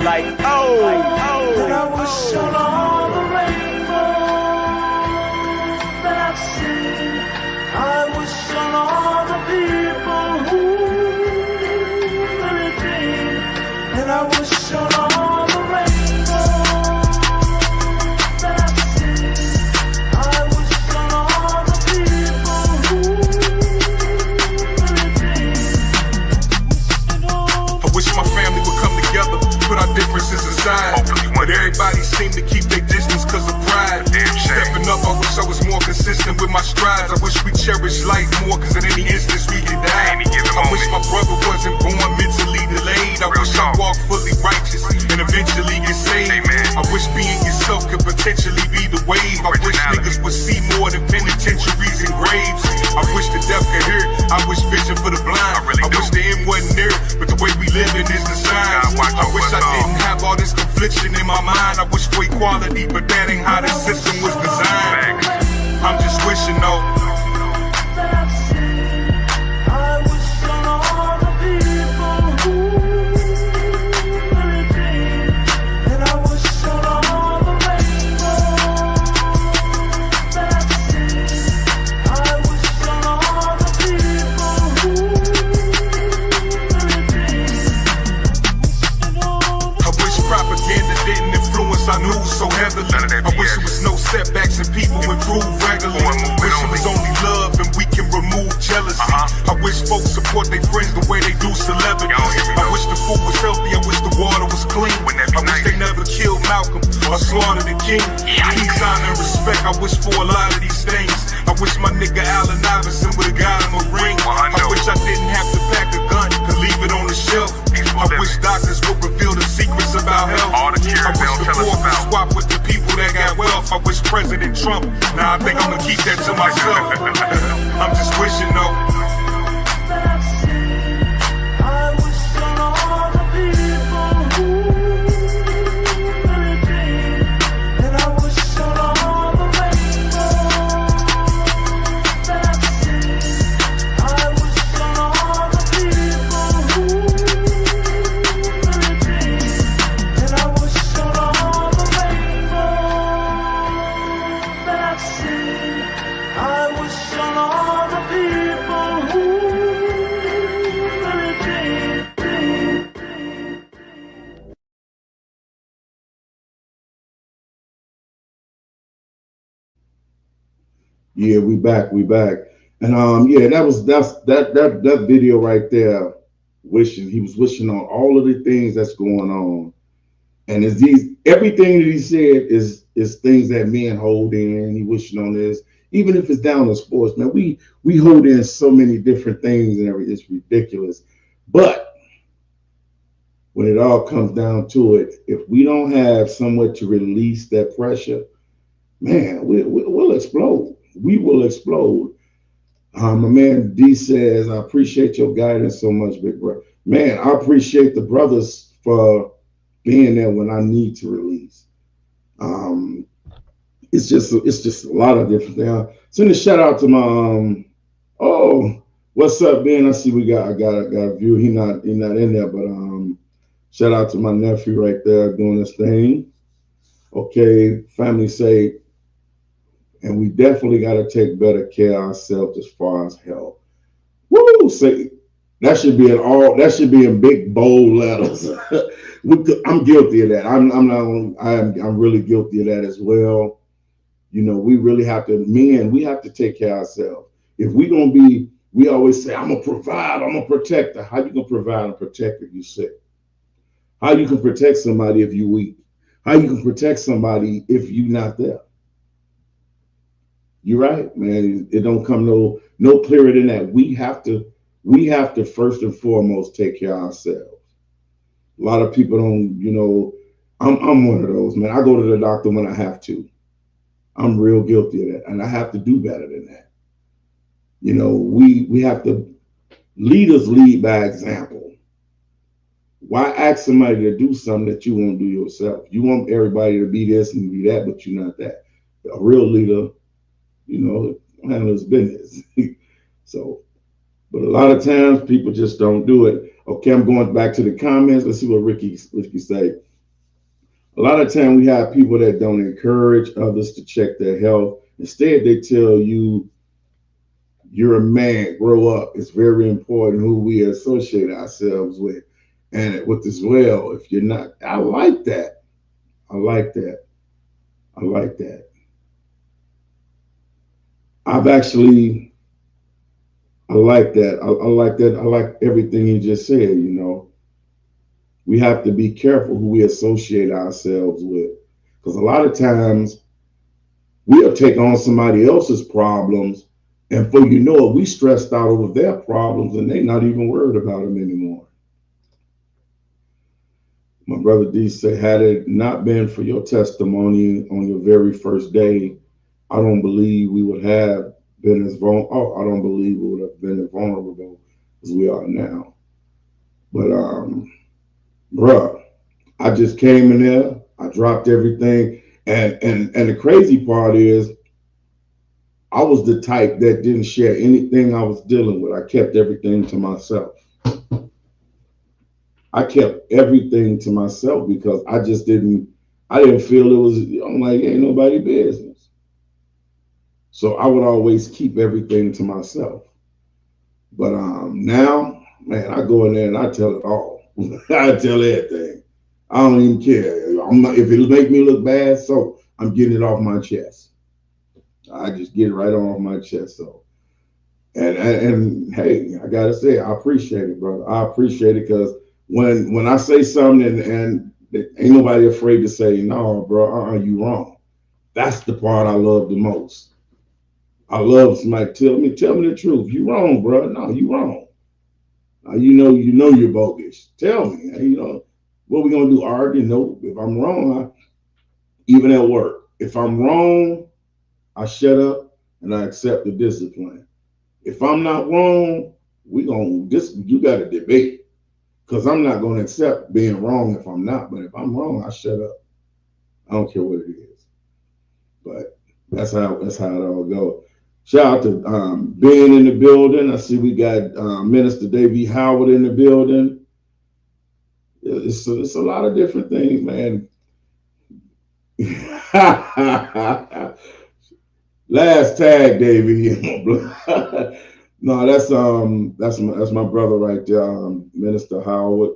Like, that I wish on all the rainbow that I've seen. I wish on all the people who really dream. And I wish on all the rainbow that I've seen. I wish on all the people who really dream. I wish my family would come together, put our differences aside. But everybody seem to keep their distance cause of pride. Stepping up, I wish I was more consistent with my strides. I wish we cherish life more cause in any instance we could die. I wish my brother wasn't born mentally delayed. I wish I walked fully righteous and eventually get saved. I wish being yourself could potentially be the wave. I wish niggas would see more than penitentiaries and graves. I wish the deaf could hear. I wish vision for the blind. I wish the end wasn't near, but the way we living is the signs. I wish I didn't have all this confliction in my mind. I wish for equality, but that ain't how this system was designed. I'm just wishing though. I knew so heavily. I wish there was no setbacks and people improve regularly. Wish it was only love and we can remove jealousy. I wish folks support their friends the way they do celebrities. I wish the food was healthy, I wish the water was clean. I wish they never killed Malcolm or slaughtered the king. Peace, honor, and respect, I wish for a lot of these things. I wish my nigga Allen Iverson would've got him a ring. I wish I didn't have to pack a gun, could leave it on the shelf. I wish doctors would reveal the secrets about health. I wish the poor could swap with the people that got wealth. I wish President Trump, I think I'm gonna keep that to myself. I'm just wishing though. Yeah, we back. And yeah, that video right there, he was wishing on all of the things that's going on. And everything that he said is things that men hold in. He wishing on this. Even if it's down to sports, man, we hold in so many different things and everything. It's ridiculous. But when it all comes down to it, if we don't have somewhere to release that pressure, man, we'll explode. We will explode. My man D says, I appreciate your guidance so much, big bro. Man, I appreciate the brothers for being there when I need to release. Um, it's just a lot of different things. Send a shout out to my oh, what's up, Ben? I see I got a view. He not in there, but shout out to my nephew right there doing this thing. Okay, family say, and we definitely got to take better care of ourselves as far as health. Woo! Say that should be in all. That should be in big bold letters. I'm guilty of that. I'm not. I'm really guilty of that as well. You know, we really have to. Men, we have to take care of ourselves. If we gonna be, we always say, "I'm gonna provide. I'm gonna protect." How you gonna provide and protect if you sick? How you can protect somebody if you weak? How you can protect somebody if you not there? You're right, man. It don't come no clearer than that. We have to first and foremost take care of ourselves. A lot of people don't, I'm one of those, man. I go to the doctor when I have to. I'm real guilty of that. And I have to do better than that. We have to leaders lead by example. Why ask somebody to do something that you won't do yourself? You want everybody to be this and be that, but you're not that. A real leader, handle his business. So, but a lot of times people just don't do it. Okay, I'm going back to the comments. Let's see what Ricky say. A lot of time we have people that don't encourage others to check their health. Instead, they tell you, you're a man, grow up. It's very important who we associate ourselves with. And with as well, if you're not, I like that. I like that. I like that. I've actually, I like that. I like that. I like everything you just said. We have to be careful who we associate ourselves with. Because a lot of times we'll take on somebody else's problems, and before you know it, we stressed out over their problems, and they're not even worried about them anymore. My brother D said, had it not been for your testimony on your very first day, I don't believe we would have been as vulnerable. Oh, I don't believe we would have been as vulnerable as we are now. But bruh, I just came in there. I dropped everything, and the crazy part is, I was the type that didn't share anything I was dealing with. I kept everything to myself. I kept everything to myself because I didn't feel it was. I'm like, ain't nobody business. So I would always keep everything to myself. But now, man, I go in there and I tell it all. I tell everything. I don't even care. I'm not, if it'll make me look bad, so I'm getting it off my chest. I just get it right off my chest. So, and hey, I gotta say, I appreciate it, brother. I appreciate it because when I say something and ain't nobody afraid to say, no, bro, you wrong. That's the part I love the most. I love somebody tell me the truth. You wrong, bro. No, you wrong. You know you're bogus. Tell me. What we gonna do? Argue? No. If I'm wrong, even at work, if I'm wrong, I shut up and I accept the discipline. If I'm not wrong, you got to debate because I'm not gonna accept being wrong if I'm not. But if I'm wrong, I shut up. I don't care what it is. But that's how it all goes. Shout out to Ben in the building. I see we got Minister Davey Howard in the building. It's a lot of different things, man. Last tag, Davey. No, that's my brother right there, Minister Howard.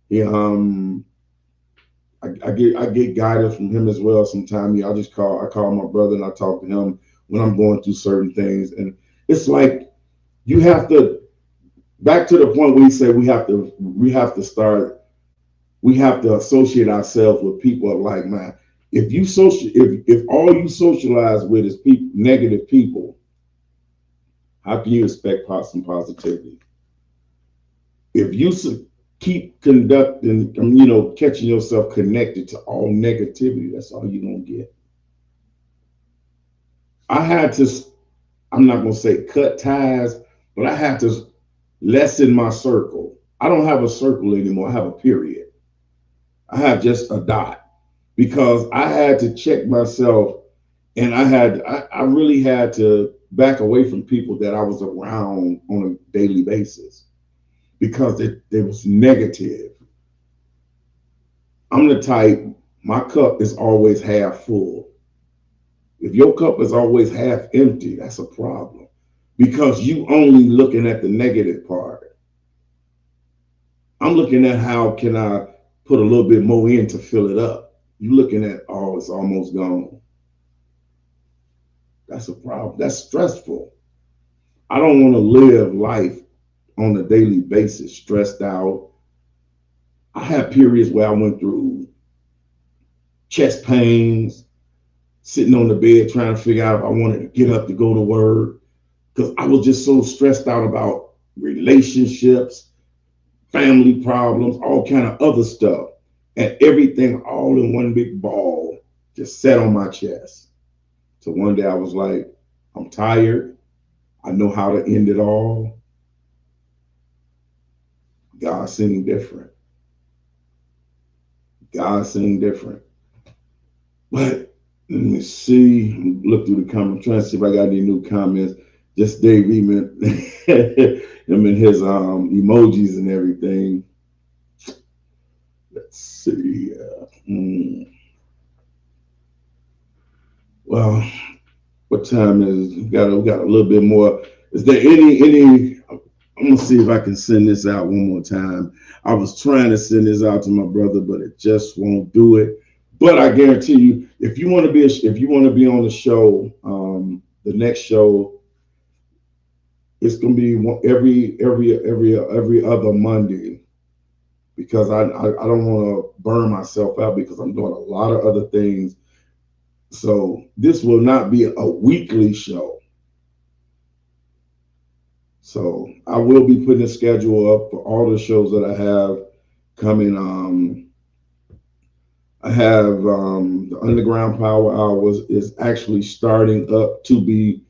He I get guidance from him as well. Sometimes I call my brother and I talk to him when I'm going through certain things, and it's like you have to back to the point where we say we have to associate ourselves with people of like mind. If all you socialize with is negative people, how can you expect some positivity? If you keep conducting, catching yourself connected to all negativity, that's all you're gonna get. I had to. I'm not gonna say cut ties, but I had to lessen my circle. I don't have a circle anymore. I have a period. I have just a dot because I had to check myself, and I really had to back away from people that I was around on a daily basis because it was negative. I'm the type, my cup is always half full. If your cup is always half empty, that's a problem because you only looking at the negative part. I'm looking at how can I put a little bit more in to fill it up. You looking at, oh, it's almost gone. That's a problem. That's stressful. I don't want to live life on a daily basis stressed out. I had periods where I went through chest pains, sitting on the bed trying to figure out if I wanted to get up to go to work because I was just so stressed out about relationships, family problems, all kind of other stuff, and everything all in one big ball just sat on my chest. So one day I was like, I'm tired. I know how to end it all. God seemed different. God seemed different. But let me see. Look through the comments. I'm trying to see if I got any new comments. Just Dave Eman, him and his emojis and everything. Let's see. Well, what time is it? We got a little bit more. Is there any I'm gonna see if I can send this out one more time. I was trying to send this out to my brother, but it just won't do it. But I guarantee you, if you want to be on the show, the next show, it's gonna be every other Monday because I don't want to burn myself out because I'm doing a lot of other things. So this will not be a weekly show. So I will be putting a schedule up for all the shows that I have coming. I have the Underground Power Hours is actually starting up to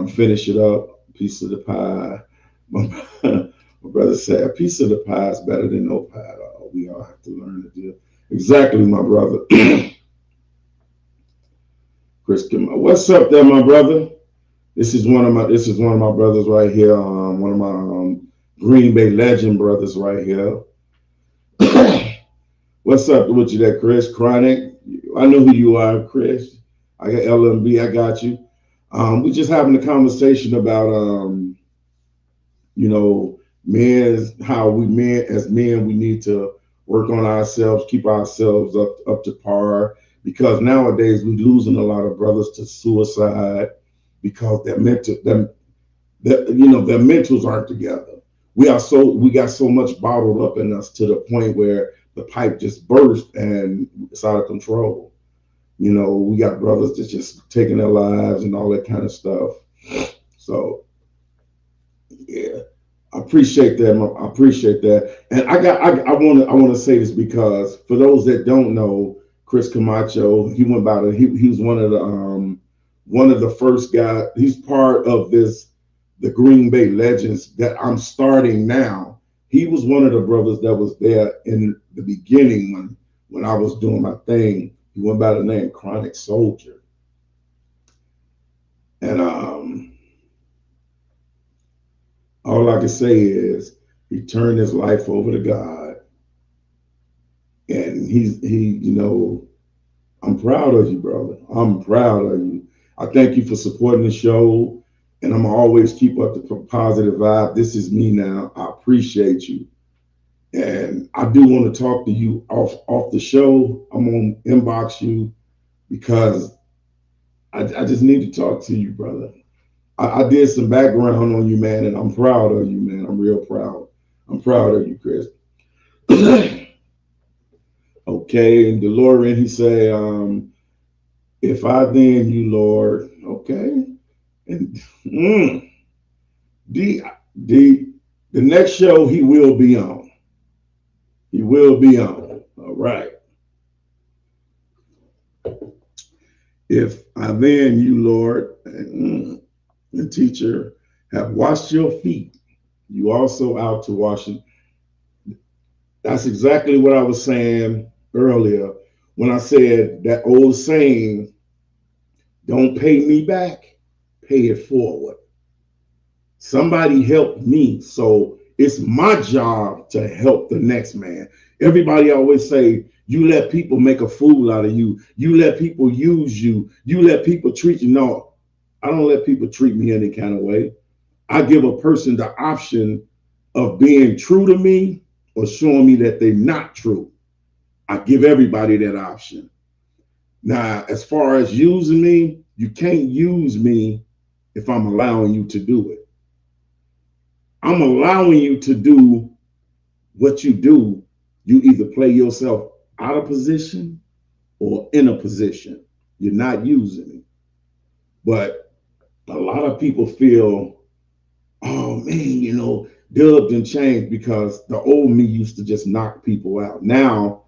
finish it up. Piece of the pie. My brother said a piece of the pie is better than no pie. We all have to learn to do exactly, my brother. Chris, what's up there, my brother? This is one of my brothers right here. One of my Green Bay legend brothers right here. What's up with you there, Chris? Chronic. I know who you are, Chris. I got LMB. I got you. We're just having a conversation about men as men we need to work on ourselves, keep ourselves up to par because nowadays we're losing a lot of brothers to suicide because their mentals aren't together. We got so much bottled up in us to the point where the pipe just burst and it's out of control. We got brothers that's just taking their lives and all that kind of stuff. So yeah, I appreciate that. I appreciate that. And I want to say this because for those that don't know, Chris Camacho, he went by he was one of the first guys. He's part of the Green Bay Legends that I'm starting now. He was one of the brothers that was there in the beginning when I was doing my thing. He went by the name Chronic Soldier. And all I can say is he turned his life over to God. And I'm proud of you, brother. I'm proud of you. I thank you for supporting the show. And I'm always keep up the positive vibe. This is me now. I appreciate you. And I do want to talk to you off the show. I'm going to inbox you because I just need to talk to you, brother. I did some background on you, man, and I'm proud of you, man. I'm real proud. I'm proud of you, Chris. Okay, and DeLorean, he say, if I then you, Lord, okay. And the next show he will be on. He will be on. All right. If I then you, Lord, and teacher have washed your feet, you also out to wash it. That's exactly what I was saying earlier when I said that old saying, don't pay me back, pay it forward. Somebody helped me, so it's my job to help the next man. Everybody always say, you let people make a fool out of you. You let people use you. You let people treat you. No, I don't let people treat me any kind of way. I give a person the option of being true to me or showing me that they're not true. I give everybody that option. Now, as far as using me, you can't use me if I'm allowing you to do it. I'm allowing you to do what you do. You either play yourself out of position or in a position. You're not using me. But a lot of people feel, oh man, dubbed and changed because the old me used to just knock people out. Now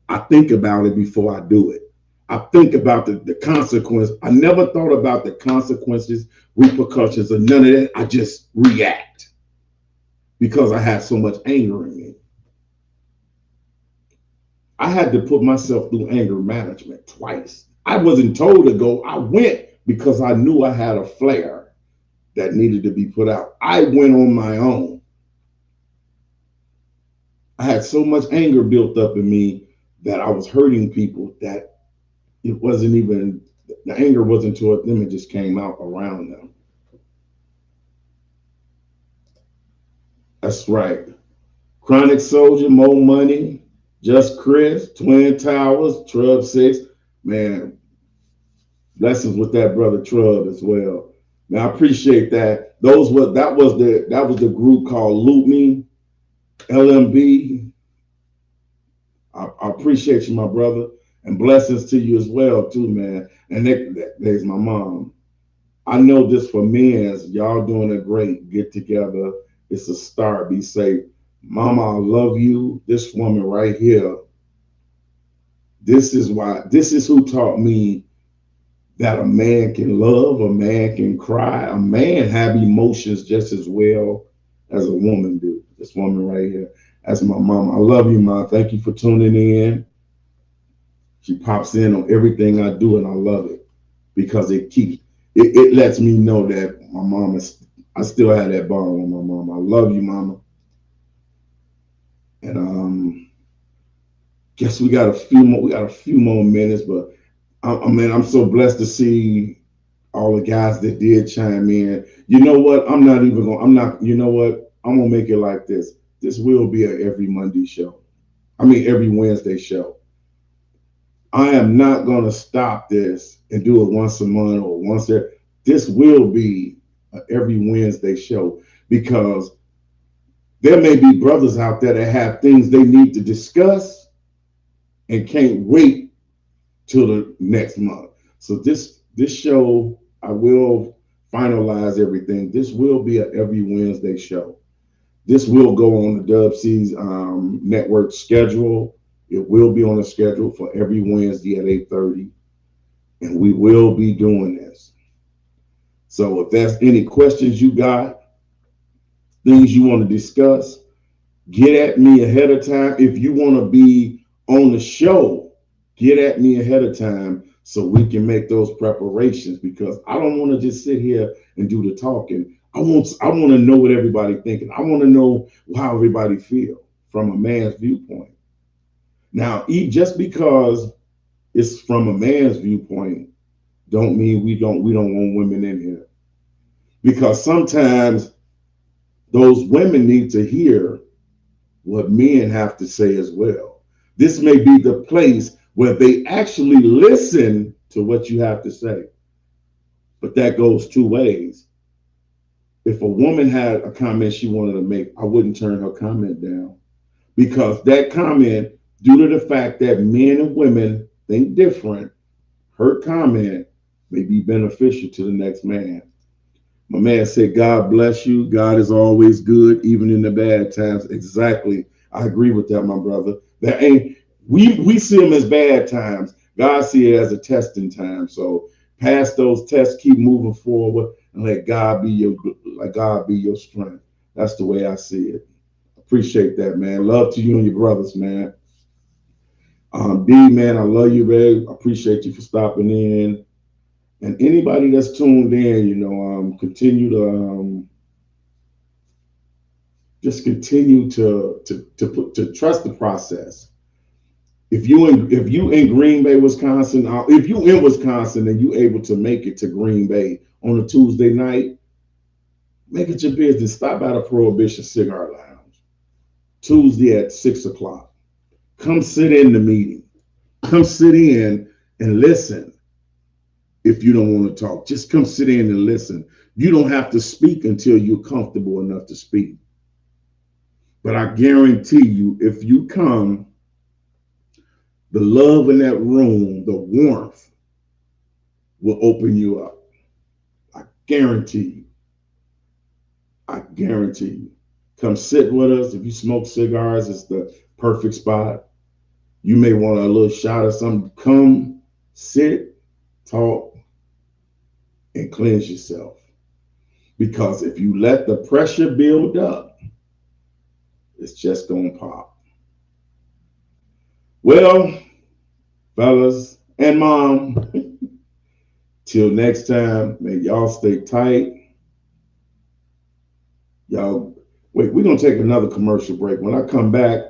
I think about it before I do it. I think about the consequence. I never thought about the consequences, repercussions, or none of that. I just react because I had so much anger in me. I had to put myself through anger management twice. I wasn't told to go. I went because I knew I had a flare that needed to be put out. I went on my own. I had so much anger built up in me that I was hurting people that it wasn't even, the anger wasn't toward them, it just came out around them. That's right. Chronic Soldier, Mo Money, Just Chris, Twin Towers, Trub 6. Man, blessings with that brother Trub as well. Now I appreciate that. That was the group called Loop Me, LMB. I appreciate you, my brother, and blessings to you as well, too, man. And there's my mom. I know this for men's. Y'all doing a great get together. It's a start. Be safe. Mama, I love you. This woman right here. This is who taught me that a man can love, a man can cry, a man have emotions just as well as a woman do. This woman right here. That's my mama. I love you, Mom. Thank you for tuning in. She pops in on everything I do, and I love it because it lets me know that my mom is. I still have that bond with my mom. I love you, Mama. And guess we got a few more. We got a few more minutes, but I'm so blessed to see all the guys that did chime in. You know what? I'm not even going. I'm not. You know what? I'm gonna make it like this. This will be a every Monday show. I mean, every Wednesday show. I am not going to stop this and do it once a month or once there. This will be every Wednesday show because there may be brothers out there that have things they need to discuss and can't wait till the next month. So this show, I will finalize everything. This will be a every Wednesday show. This will go on the Dub C's network schedule. It will be on the schedule for every Wednesday at 8:30. And we will be doing this. So if there's any questions you got, things you want to discuss, get at me ahead of time. If you want to be on the show, get at me ahead of time so we can make those preparations because I don't want to just sit here and do the talking. I want to know what everybody's thinking. I want to know how everybody feel from a man's viewpoint. Now, just because it's from a man's viewpoint, don't mean we don't want women in here. Because sometimes those women need to hear what men have to say as well. This may be the place where they actually listen to what you have to say. But that goes two ways. If a woman had a comment she wanted to make, I wouldn't turn her comment down. Because that comment, due to the fact that men and women think different, her comment may be beneficial to the next man. My man said, God bless you. God is always good, even in the bad times. Exactly. I agree with that, my brother. We see them as bad times. God see it as a testing time. So past those tests, keep moving forward. and let God be your strength. That's the way I see it. Appreciate that, man. Love to you and your brothers, man. D, man, I love you, babe. Appreciate you for stopping in. And anybody that's tuned in, continue to just continue to trust the process. If you in Green Bay, Wisconsin, if you in Wisconsin and you able to make it to Green Bay on a Tuesday night, make it your business. Stop by the Prohibition Cigar Lounge Tuesday at 6 o'clock. Come sit in the meeting. Come sit in and listen. If you don't want to talk, just come sit in and listen. You don't have to speak until you're comfortable enough to speak. But I guarantee you, if you come, the love in that room, the warmth will open you up. I guarantee you. I guarantee you. Come sit with us. If you smoke cigars, it's the perfect spot. You may want a little shot of something. Come sit, talk, and cleanse yourself. Because if you let the pressure build up, it's just going to pop. Well, fellas and mom, till next time, may y'all stay tight. Y'all, wait, we're going to take another commercial break. When I come back,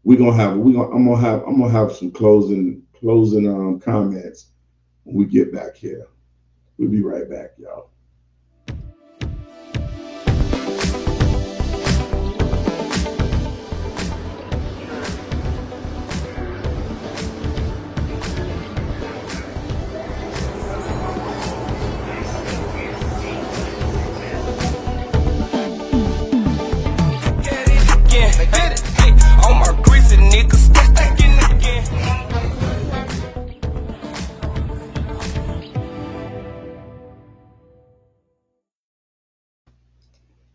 I'm gonna have some closing comments when we get back here. We'll be right back, y'all.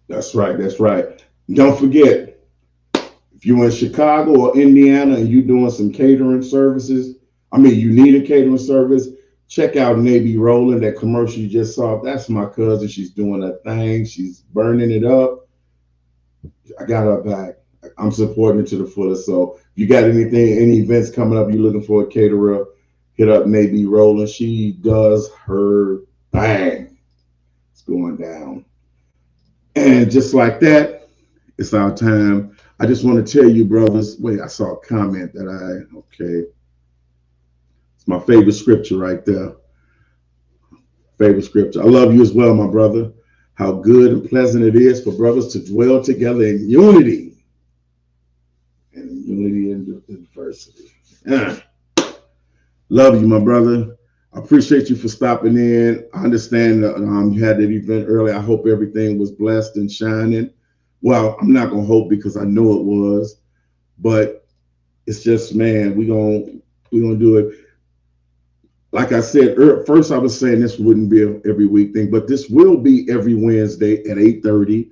That's right. That's right. Don't forget, if you're in Chicago or Indiana and you're doing some catering services, you need a catering service, check out Navy Rolling, that commercial you just saw. That's my cousin. She's doing her thing. She's burning it up. I got her back. I'm supporting it to the fullest. So if you got any events coming up, you're looking for a caterer, hit up Navy Rolling. She does her thing. It's going down. And just like that, it's our time. I just want to tell you, brothers. Wait, I saw a comment okay. It's my favorite scripture right there. Favorite scripture. I love you as well, my brother. How good and pleasant it is for brothers to dwell together in unity. And unity and diversity. Love you, my brother. I appreciate you for stopping in. I understand that you had that event earlier. I hope everything was blessed and shining. Well, I'm not going to hope because I know it was. But it's just, man, we're gonna do it. Like I said, first I was saying this wouldn't be an every week thing, but this will be every Wednesday at 8:30.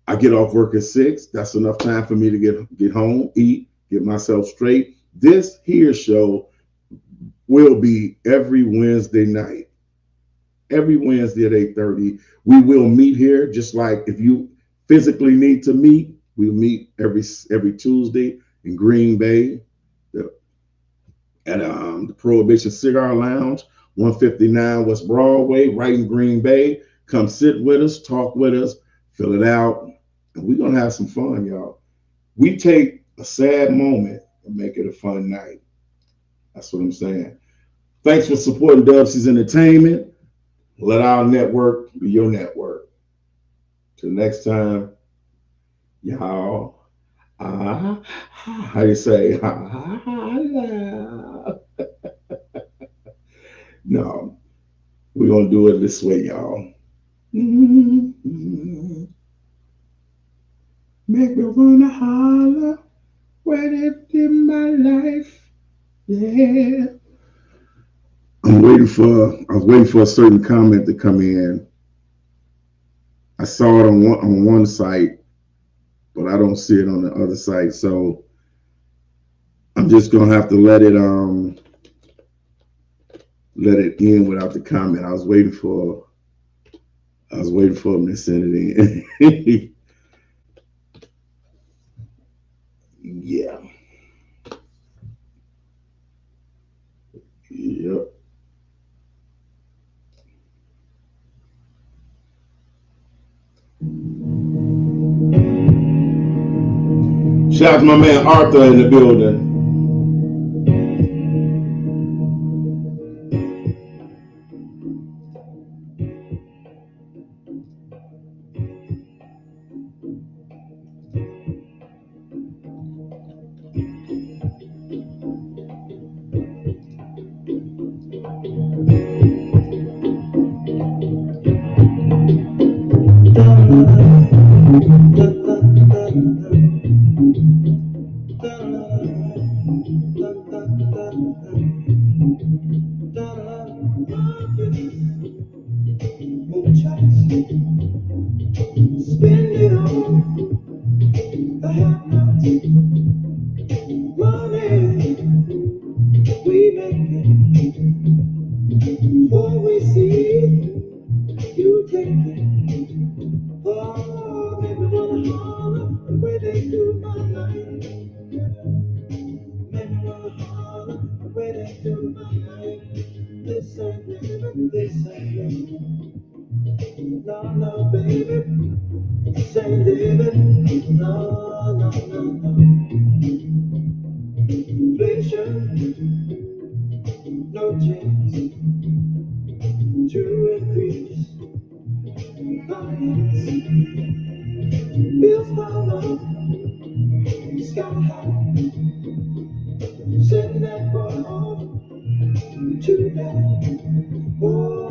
I get off work at 6. That's enough time for me to get home, eat, get myself straight. This here show will be every Wednesday night. Every Wednesday at 8:30. We will meet here, just like if you physically need to meet, we'll meet every Tuesday in Green Bay at the Prohibition Cigar Lounge, 159 West Broadway, right in Green Bay. Come sit with us, talk with us, fill it out, and we're going to have some fun, y'all. We take a sad moment and make it a fun night. That's what I'm saying. Thanks for supporting Dubsy's Entertainment. Let our network be your network. Till next time, y'all. How you say? No, we're going to do it this way, y'all. Make me wanna holler when it's in my life. Yeah. I was waiting for a certain comment to come in. I saw it on one site, but I don't see it on the other site. So I'm just gonna have to let it in without the comment. I was waiting for I was waiting for him to send it in. Yeah. Yep. Shout out to my man Arthur in the building. Spend it all, I have not money. We make it before we see you take it. Oh, maybe wanna holler the way they do my life. Maybe wanna holler the way they do my life. This ain't living, this ain't living. No, no, baby. This ain't living. No, no, no, no. Inflation, no chance to increase finance. Bills pile up, sky high. Send that boy off to that. Oh,